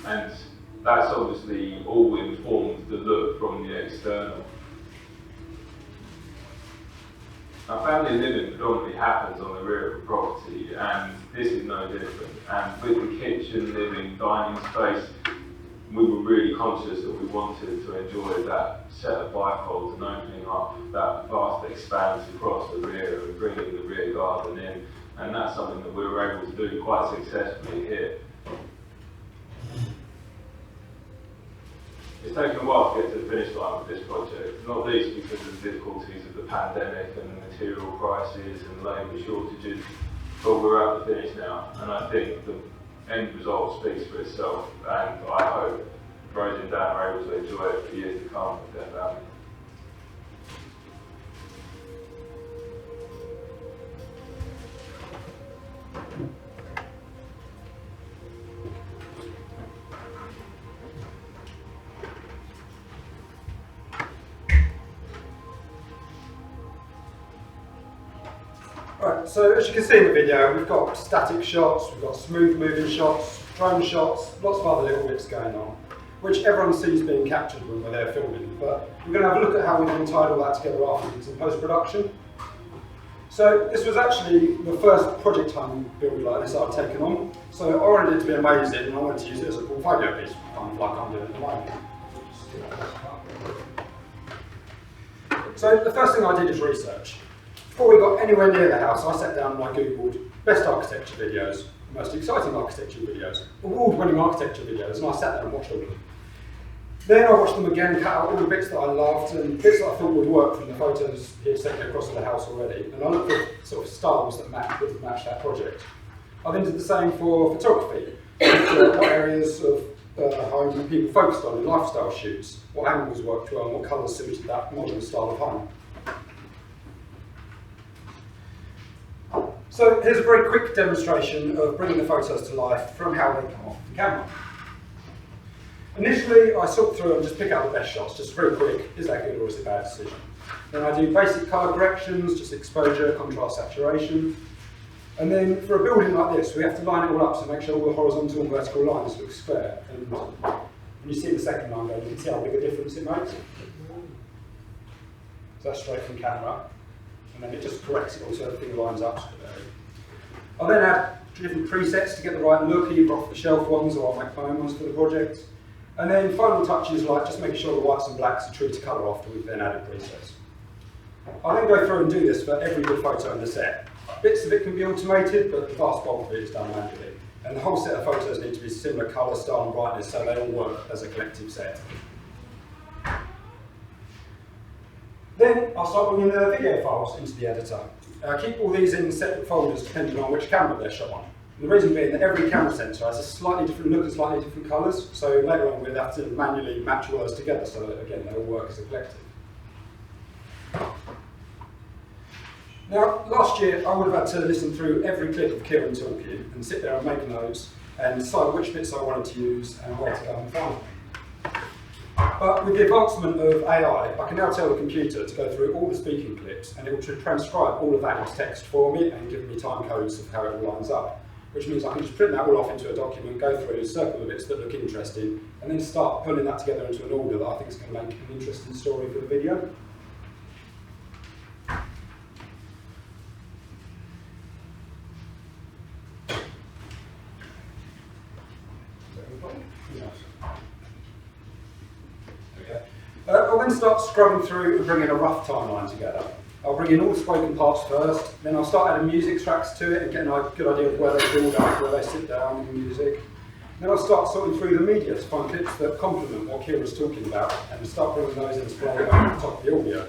And that's obviously all informed the look from the external. Now, family living predominantly happens on the rear of the property, and this is no different. And with the kitchen, living, dining space, we were really conscious that we wanted to enjoy that set of bifolds and opening up that vast expanse across the rear and bringing the rear garden in. And that's something that we were able to do quite successfully here. It's taken a while to get to the finish line with this project, not least because of the difficulties of the pandemic and the material prices and labour shortages, but we're at the finish now, and I think the end result speaks for itself, and I hope Rose and Dan are able to enjoy it for years to come with their family. Right, so as you can see in the video, we've got static shots, we've got smooth moving shots, drone shots, lots of other little bits going on, which everyone sees being captured when we're there filming. But we're going to have a look at how we then tied all that together afterwards in post-production. So this was actually the first project home build like this I've taken on. So I wanted it to be amazing, and I wanted to use it as a portfolio piece, kind of like I'm doing at the moment. So the first thing I did is research. Before we got anywhere near the house, I sat down and I googled best architecture videos, most exciting architecture videos, award-winning architecture videos, and I sat there and watched all of them. Then I watched them again, cut out all the bits that I loved and bits that I thought would work from the photos he had sent me across to the house already, and I looked at sort of styles that would match that project. I then did the same for photography, what areas of the home people focused on in lifestyle shoots, what angles worked well and what colours suited that modern style of home. So here's a very quick demonstration of bringing the photos to life from how they come off the camera. Initially, I sort through and just pick out the best shots, just very quick, is that good or is it a bad decision? Then I do basic colour corrections, just exposure, contrast, saturation. And then for a building like this, we have to line it all up to make sure all the horizontal and vertical lines look square. And when you see the second line going, you can see how big a difference it makes. So that's straight from camera. And then it just corrects it all so everything lines up. I'll then add different presets to get the right look, either off the shelf ones or I'll make my own ones for the project. And then final touches like just making sure the whites and blacks are true to colour after we've then added presets. I'll then go through and do this for every good photo in the set. Bits of it can be automated, but the vast bulk of it is done manually. And the whole set of photos need to be similar colour, style and brightness so they all work as a collective set. Then I'll start bringing the video files into the editor. Keep all these in separate folders depending on which camera they're shot on. And the reason being that every camera sensor has a slightly different look and slightly different colours, so later on we'll have to manually match all those together so that again they all work as a collective. Now, last year I would have had to listen through every clip of Kieran talking and sit there and make notes and decide which bits I wanted to use and where to go and find them. But with the advancement of AI, I can now tell the computer to go through all the speaking clips and it will transcribe all of that into text for me and give me time codes of how it all lines up. Which means I can just print that all off into a document, go through, circle the bits that look interesting, and then start pulling that together into an order that I think is going to make an interesting story for the video. Okay. I'll then start scrubbing through and bringing a rough timeline together. I'll bring in all the spoken parts first, then I'll start adding music tracks to it and get a good idea of where they build up, where they sit down in the music. Then I'll start sorting through the media to find clips that complement what Kieran's talking about and start bringing those into play over the top of the audio.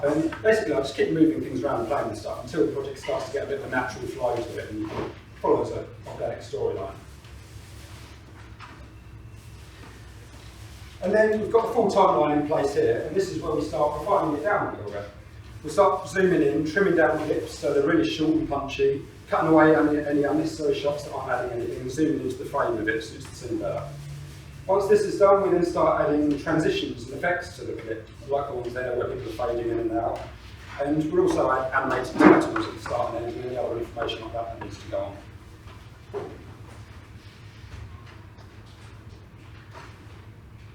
And basically I'll just keep moving things around and playing with stuff until the project starts to get a bit of a natural flow to it and follows an organic storyline. And then we've got the full timeline in place here, and this is where we start refining it down a little bit. We'll start zooming in, trimming down the clips so they're really short and punchy, cutting away any unnecessary shots that aren't adding anything, and zooming into the frame of it so it's the scene better. Once this is done, we then start adding transitions and effects to the clip, like the ones there where people are fading in and out. And we'll also add animated titles at the start and end, and any other information like that needs to go on.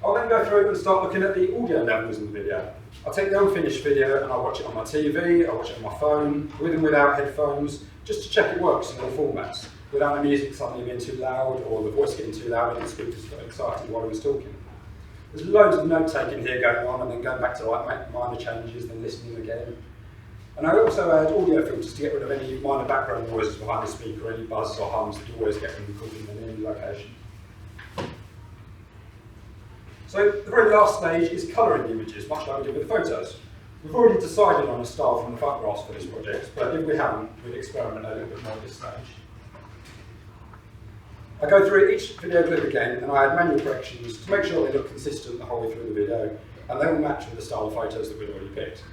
I'll then go through and start looking at the audio levels in the video. I'll take the unfinished video and I'll watch it on my TV, I'll watch it on my phone, with and without headphones, just to check it works in all formats, without the music suddenly being too loud or the voice getting too loud and the speakers got excited while I was talking. There's loads of note taking here going on and then going back to like make minor changes, then listening again. And I also add audio filters to get rid of any minor background noises behind the speaker, any buzzes or hums that you always get when you're cooking in any location. So the very last stage is colouring the images, much like we did with the photos. We've already decided on a style from the photographs for this project, but if we haven't, we'd experiment a little bit more at this stage. I go through each video clip again and I add manual corrections to make sure they look consistent the whole way through the video, and they will match with the style of photos that we'd already picked.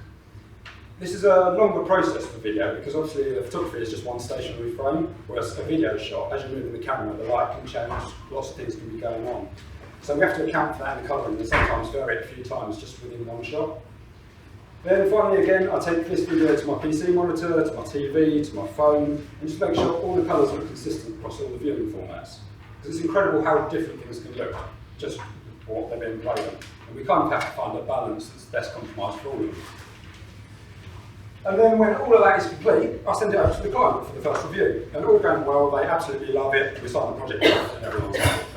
This is a longer process for video because obviously the photography is just one stationary frame, whereas a video shot, as you're moving the camera, the light can change, lots of things can be going on. So we have to account for that in the colouring and sometimes vary it a few times just within one shot. Then finally again, I take this video to my PC monitor, to my TV, to my phone, and just make sure all the colours look consistent across all the viewing formats. Because it's incredible how different things can look, just what they're being played on. And we kind of have to find a balance that's best compromised for all of them. And then when all of that is complete, I send it over to the client for the first review. And all going well, they absolutely love it, we sign the project off and everyone's happy.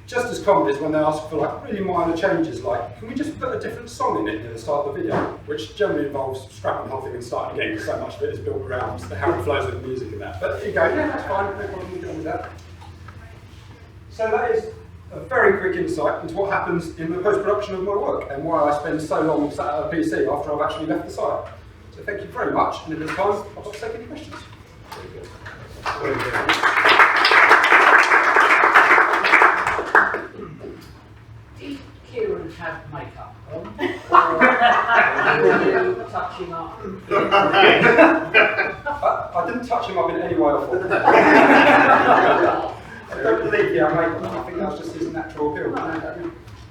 Just as common is when they ask for like really minor changes, like, can we just put a different song in it near the start of the video? Which generally involves scrapping the whole thing and starting again, because so much of it is built around how it flows with the music and that. But there you go, yeah, that's fine, no problem with that. So that is a very quick insight into what happens in the post-production of my work, and why I spend so long sat at a PC after I've actually left the site. So thank you very much, and at this time, I'll just take any questions. Very good. Kieran have makeup on, or are you touching up? I didn't touch him up in any way I thought. I don't believe he had makeup on. I think that was just his natural appeal.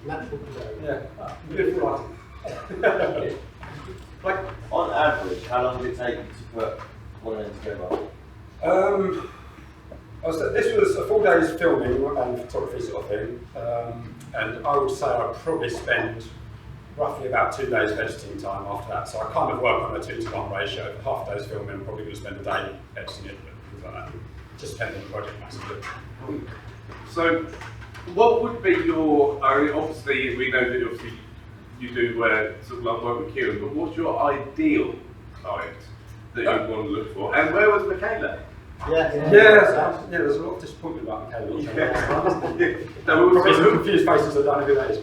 Natural appeal. Yeah, beautiful lighting. Like, on average, how long did it take you to put one of them together? This was a full day's filming and photography sort of thing, and I would say I'd probably spend roughly about 2 days editing time after that. So I kind of work on a 2-to-1 ratio. Half a day's filming, I'm probably going to spend a day editing it, things like that. Just depending on the project massively. So, what would be your? Obviously, we know that obviously you do sort of like work with Kieran, but what's your ideal client that you want to look for? And where was Michaela? Yeah, there's a lot of disappointment about Michaela. Probably some confused faces, I don't know who that is.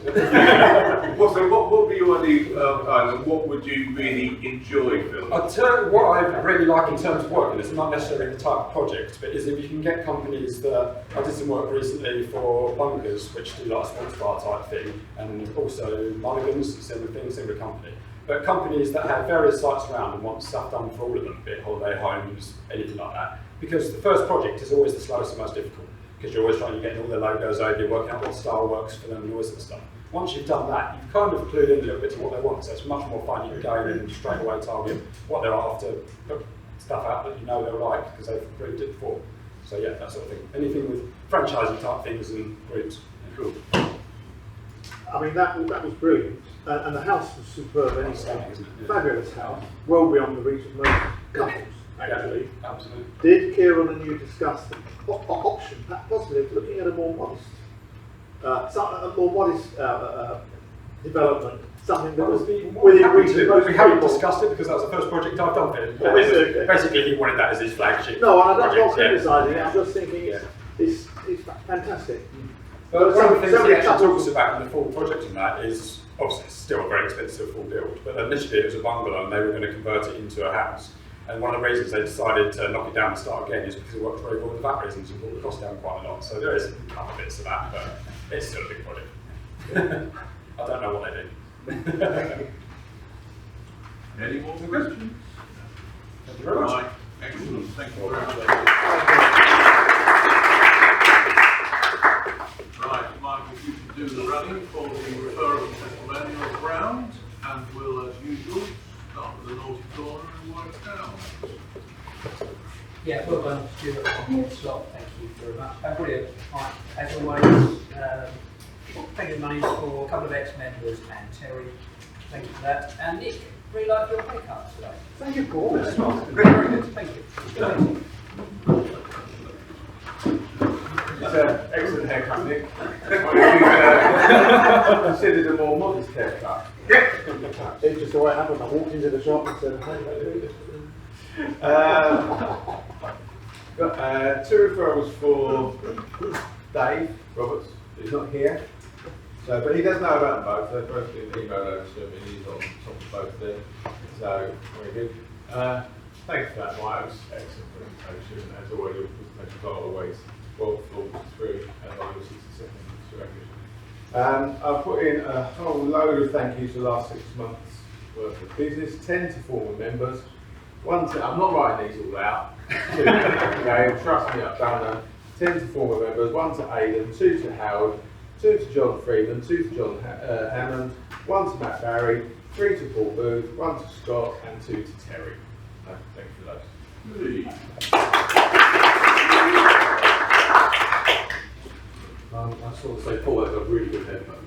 So what would be your ideal client, and what would you really enjoy filming? I'll tell you what I really like in terms of work, and it's not necessarily the type of project, but is if you can get companies that, I did some work recently for bunkers, which do like a sports bar type thing, and also mulligans, similar thing, similar company. But companies that have various sites around and want stuff done for all of them, be it holiday homes, anything like that, because the first project is always the slowest and most difficult, because you're always trying to get all their logos over, you're working out what style works for them and all this sort of stuff. Once you've done that, you've kind of clued in a little bit to what they want, so it's much more fun. You can go in and straight away target what they're after, put stuff out that you know they'll like because they've approved it before. So yeah, that sort of thing. Anything with franchising type things and groups. Cool. I mean, that was brilliant. And the house was superb anyway. Fabulous house. Well beyond the reach of most couples, actually. Yeah, absolutely. Did Kieran and you discuss the option, possibly, of looking at a more modest, development? Something that was within reach of most We haven't people. discussed it because that was the first project I've done for him. Okay. Basically, he wanted that as his flagship. No, and I'm not project, criticising it. I'm just thinking it's fantastic. But one of the things so he many actually couples- talks about in the full project in that is, obviously it's still a very expensive full build, but initially it was a bungalow and they were going to convert it into a house. And one of the reasons they decided to knock it down and start again is because it worked very well with the VAT reasons and brought the cost down quite a lot. So there is a couple bits of that, but it's still a big project. I don't know what they do. Any more questions? Thank you very much. Right. Excellent. Thank you very much. Right, Michael, if you can do the running for the referral testimonials round, and we'll, as usual, start with the naughty corner and work down. Yeah, well done, Stuart, on your slot. Thank you very much. Brilliant. Right, as always, thank you, money for a couple of ex-members and Terry. Thank you for that. And Nick, really like your haircut today. Thank you, Paul. Very good. Thank you. It's an excellent haircut, Nick. What if you considered a more modest haircut? It's just the way it happened. I walked into the shop and said, got two referrals for Dave Roberts, who's not here. So, but he does know about them both. They've both been emailed over to him and he's on top of both of them. So, very good. Thanks for that, Mike. It was an excellent presentation. As always, your presentation got always well thought through and over 60 seconds. I've put in a whole load of thank yous for the last 6 months worth of business, 10 to former members. One to, I'm not writing these all out. 2 okay, trust me, I've done them. 10 to former members, 1 to Aidan, 2 to Howard, 2 to John Freeman, 2 to John Hammond, 1 to Matt Barry, 3 to Paul Booth, 1 to Scott, and 2 to Terry. Thank you for those. I sort of say Paul has a really good haircut.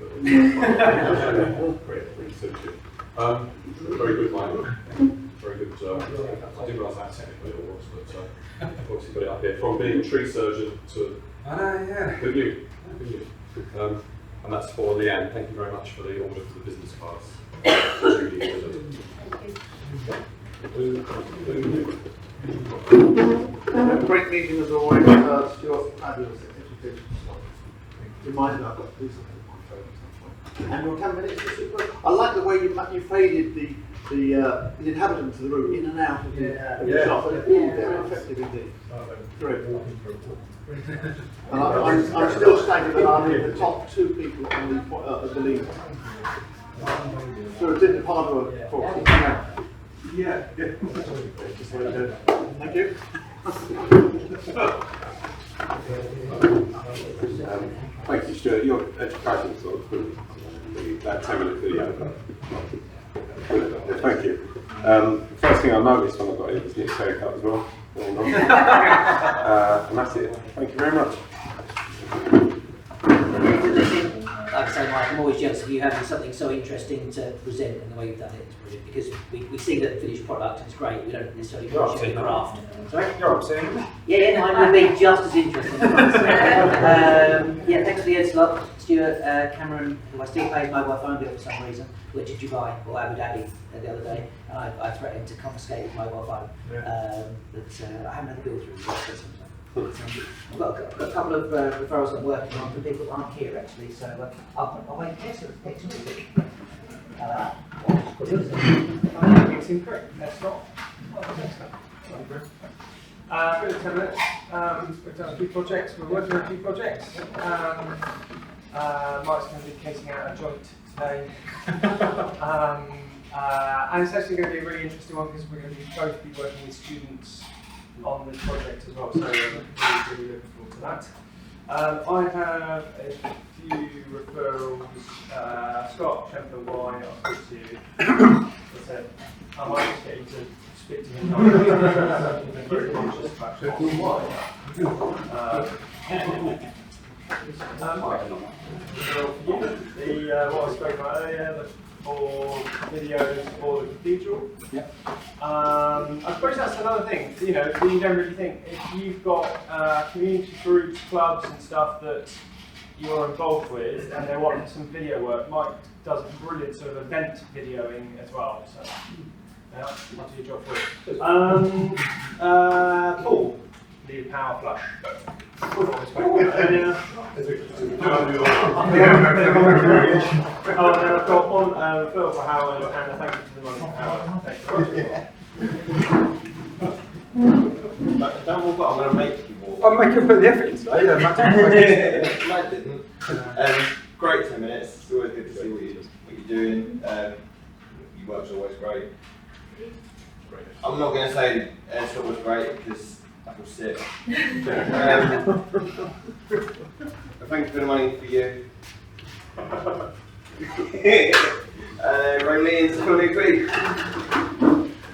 Very good line. Very good. I didn't realise how technical it was, but obviously got it up here. From being a tree surgeon to. I know, yeah. Who knew? And that's for Leanne. Thank you very much for the order for the business cards. great meeting as always. Stuart, fabulous education. Remind me I've got to do something with my phone at some point. And we'll 10 minutes to super. I like the way you faded the inhabitants of the room in and out of the shop. Very effective indeed. Great. And I'm still staggered that I'm in the top 2 people on the league. So it did hard work for us. Yeah. Just what I did. Thank you. Thank you, Stuart. Your education sort of that 10-minute video. Thank you. The first thing I noticed when I got here was Nick's haircut as well. And that's it. Thank you very much. Like I say, Mike, I'm always jealous of you having something so interesting to present and the way you've done it. It's brilliant because we see the finished product and it's great. We don't necessarily push the craft. Sorry? You're upsetting me. Yeah, mine would be just as interesting. Yeah, thanks for the ed slot. Stuart, Cameron, who I still pay his mobile phone bill for some reason, went to Dubai or Abu Dhabi the other day, and I threatened to confiscate his mobile phone. But I haven't had the bill through yet. I've got a couple of referrals that I'm working on for people that aren't here actually, so I'll wait here so it's next week. It's incorrect. That's not. Bit of 10 minutes. We've done a few projects. We're working on a few projects. Mike's going to be casing out a joint today. And it's actually going to be a really interesting one because we're going to both be working with students on this project as well, so I'm really looking forward to that. I have a few referrals. Scott Sheffield Wine, I'll speak to you. I might just get you to speak to him. I'm very conscious about Sheffield Wine. What I spoke about earlier, for videos for the cathedral. Yep. I suppose that's another thing, you know, you don't really think, if you've got community groups, clubs and stuff that you're involved with and they want some video work, Mike does brilliant sort of event videoing as well, so yeah, I'll do your job for you. Paul, need a power flush. Oh, and I've got one referral for Howard and a thank you to the money for Howard. Thank you. Don't walk up, I'm going to make you walk. I'm making put the effort in today. Matt didn't. Great 10 minutes. It's always good to see what you're doing. Your work's always great. I'm not going to say Ed's was great because that was sick. Thank you for the money for you. Ray until next week.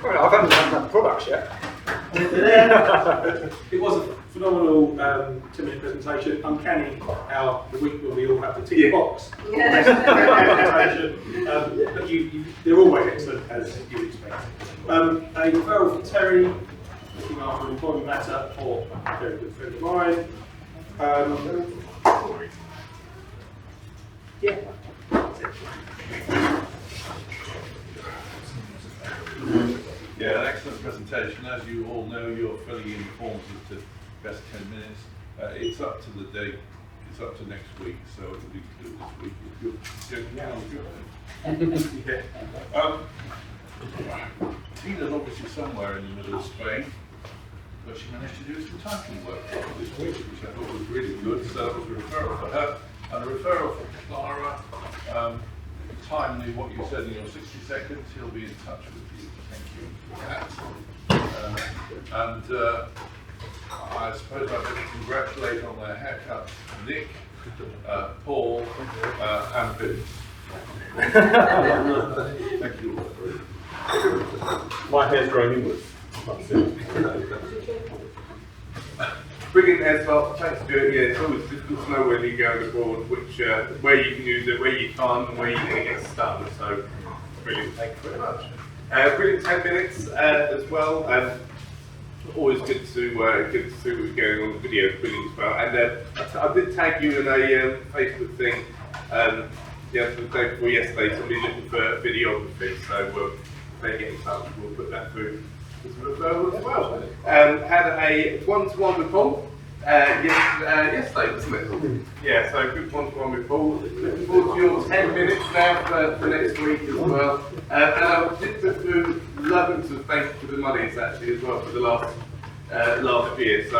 Well, I haven't done that products yet. It was a phenomenal 2-minute presentation. Uncanny how the week when we all have to tick the box. But they're always excellent as you would expect. A referral for Terry, looking after an employment matter for a very good friend of mine. Yeah. Yeah, an excellent presentation. As you all know, you're filling in forms as to best 10 minutes. It's up to the date, it's up to next week, so it'll be good this week. Tina's obviously somewhere in the middle of Spain, but she managed to do some typing work this week, which I thought was really good, so that was a referral for her. And a referral for Clara, timely what you said in your 60 seconds, he'll be in touch with you. Thank you for that. I suppose I'd like to congratulate on their haircuts Nick, Paul, and Vince. Thank you all. My hair's growing inwards. Brilliant as well. Thanks for doing it. Yeah, it's always difficult to know when you're going abroad, which where you can use it, where you can't, and where you're going to get stung. So, brilliant. Thank you very much. Brilliant 10 minutes as well. Always good to see what's going on the video. Brilliant as well. And I did tag you in a Facebook thing. The day before yesterday, somebody looking for videography. So they get in touch. We'll put that through. As well. Had a one-to-one with Paul yesterday, wasn't it? Yeah, so good one-to-one with Paul. Looking forward to your 10 minutes now for next week as well. And I did put through loads of thank you for the monies actually as well for the last year. So I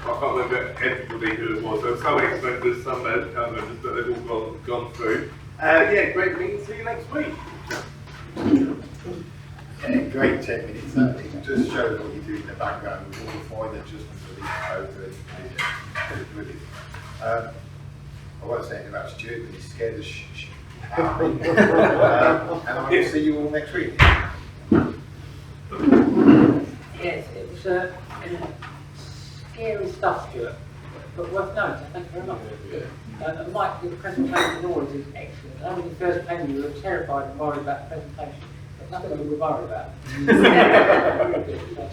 can't remember everybody who it was. There were some ex-members, some current members, but they've all gone through. Yeah, great meeting. See you next week. Yeah, great 10 minutes. It just shows what you do in the background with all the fine adjustments for these photos. I won't say anything about Stuart, but he's scared of and I will see you all next week. Yes, it was scary stuff, Stuart, but worth noting. Thank you very much. Mike, your presentation always is excellent. And when you first came, you were terrified and worried about the presentation. Nothing we were worried about. So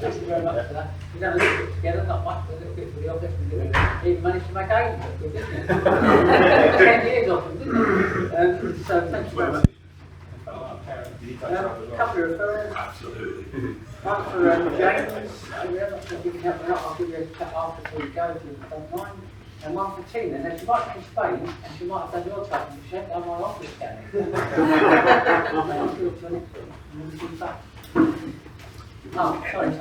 thank you very much for that. We've done a little bit together, not much, but a little bit for the office. We even managed to make 8 of it, didn't it? 10 years of them, didn't it? So thank you very much. A couple of referrals. Absolutely. One for James. I'm not sure if you can help me out. I'll give you a chat after we go if you don't mind. And one for Tina. Now she might be in Spain and she might have done your typing chef on my office scanning. Oh, sorry,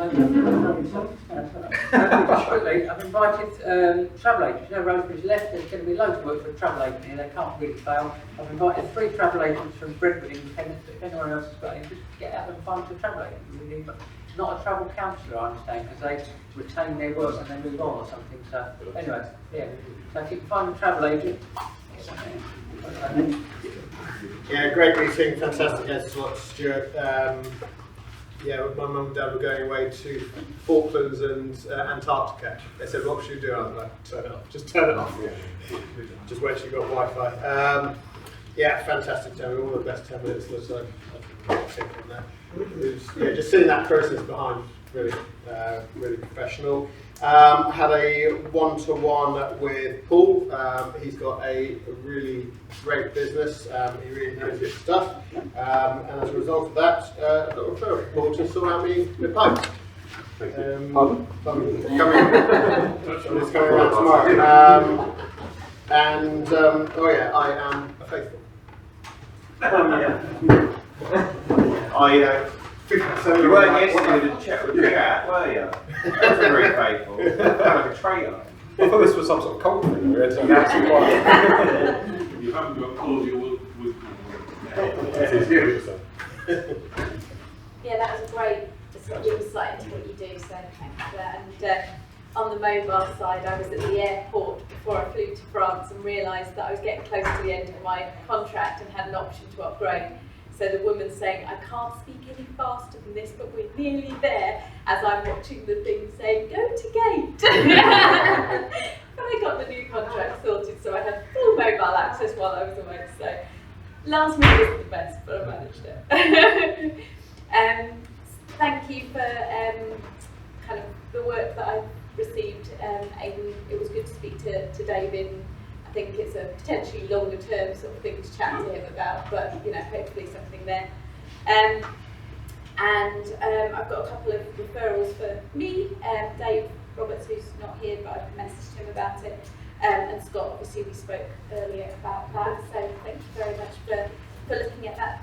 quickly, I've invited travel agents. You know, Rosemary's left, there's going to be loads of work for a travel agent here, they can't really fail. I've invited 3 travel agents from Brentwood Independent, but if anyone else has got any, just get out and find a travel agent, really. But not a travel counsellor, I understand, because they retain their work and they move on or something. So, anyway, yeah. So if you can find a travel agent, Yeah, great meeting, fantastic answer, Stuart. Yeah, my mum and dad were going away to Falklands and Antarctica. They said, what should you do? I was like, turn it off, just turn it off. Just wait till you've got Wi-Fi. Yeah, fantastic, Jeremy, all the best 10 minutes or so. From there. Yeah, just seeing that process behind, really, really professional. Had a one-to-one with Paul. He's got a really great business. He really knows his stuff. And as a result of that, I've got a referral. Paul to sort out me with pipes. Pardon? It's coming around tomorrow. Oh yeah, I am a faithful. You weren't yesterday with the chat with the cat, were you? That's very faithful. Like a traitor. I thought this was some sort of cult thing. We had to announce it. You haven't got cordial with Yeah, that was a great insight into what you do, so thanks for that. And on the mobile side, I was at the airport before I flew to France and realised that I was getting close to the end of my contract and had an option to upgrade. So the woman's saying, I can't speak any faster than this, but we're nearly there, as I'm watching the thing saying, go to gate. But I got the new contract sorted, so I had full mobile access while I was away. So last minute was the best, but I managed it. Thank you for kind of the work that I've received. It was good to speak to David. I think it's a potentially longer term sort of thing to chat to him about, but you know, hopefully something there. I've got a couple of referrals for me. Dave Roberts, who's not here, but I've messaged him about it. And Scott, obviously we spoke earlier about that, so thank you very much for looking at that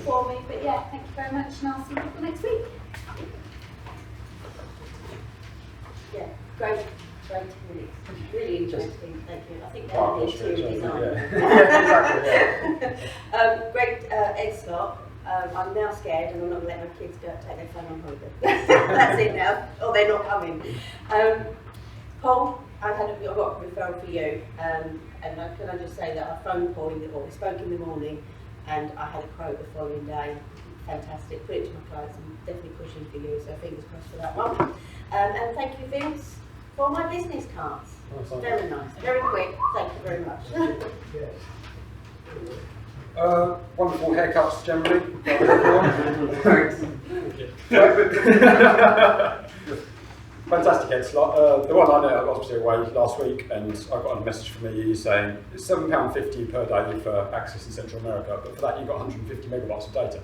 for me. But yeah, thank you very much, and I'll see people next week. Yeah, great. Really interesting, thank you. I think that would be interior design. Great Ed slot. I'm now scared and I'm not going to let my kids go take their phone on holiday. That's it now, or they're not coming. Paul, I got a referral for you, and can I just say that I phoned Paul, we spoke in the morning, and I had a quote the following day. Fantastic, put it to my clients, I'm definitely pushing for you, so fingers crossed for that one. And thank you, Vince, for my business cards. Very nice, very quick, thank you very much. Wonderful haircuts generally. Fantastic head slot. The one I know, I was obviously away last week, and I got a message from the EU saying it's £7.50 per day for access in Central America, but for that you've got 150 megabits of data.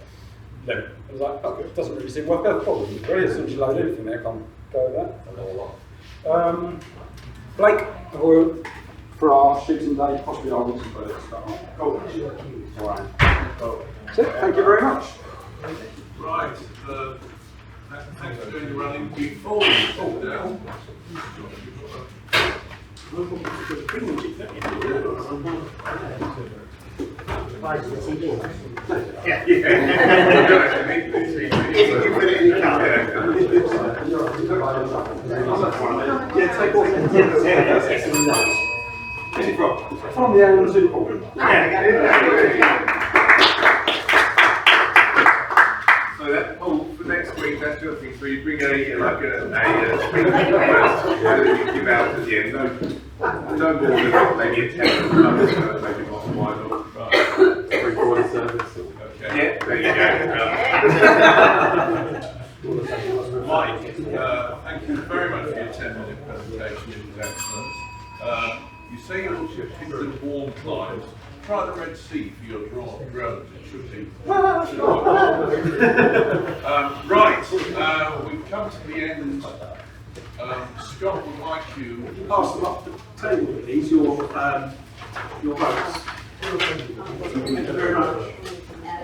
Limit. I was like, oh, it doesn't really seem worth it. Probably brilliant. As soon as you load anything there, can't go over that. Blake, for our shooting day, possibly our Wilson project. Cool. Alright. That's it. Thank you very much. Right. Thanks for doing the running. Before we fall down, From the A1 Paul. So that, Paul, for next week, that's your thing. So you bring a screen that you give out at the end. No more than maybe a 10 maybe not wide or Three-quarter service. okay. Yeah, there you go. Mike, thank you very much for your 10-minute presentation. It was excellent. You say you're shifting to warm climes. Try the Red Sea for your drones. It should be. Right, we've come to the end. Scott would like you pass them up the table, please. Your votes. Thank you very much.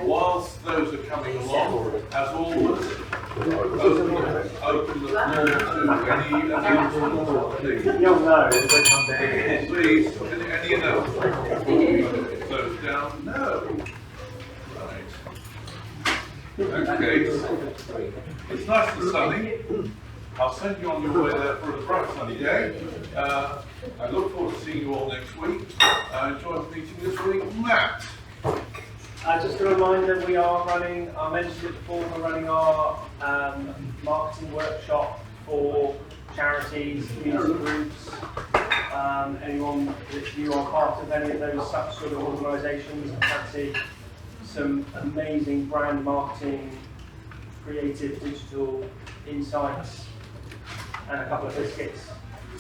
whilst those are coming along, as always, Open the floor to any announcements, please. You'll know. Please, any announcements? Close down? No. Right. Okay. It's nice and sunny. I'll send you on your way there for a bright sunny day. I look forward to seeing you all next week. I enjoyed the meeting this week. Matt. Just a reminder, we are running, I mentioned it before, we're running our marketing workshop for charities, community groups, anyone, if you are part of any of those such sort of organisations and fancy some amazing brand marketing, creative digital insights and a couple of biscuits.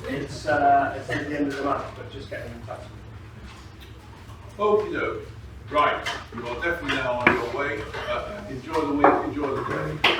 It's at the end of the month, but just get them in touch. Okie doke. Right, you are definitely now on your way. Enjoy the week, enjoy the day.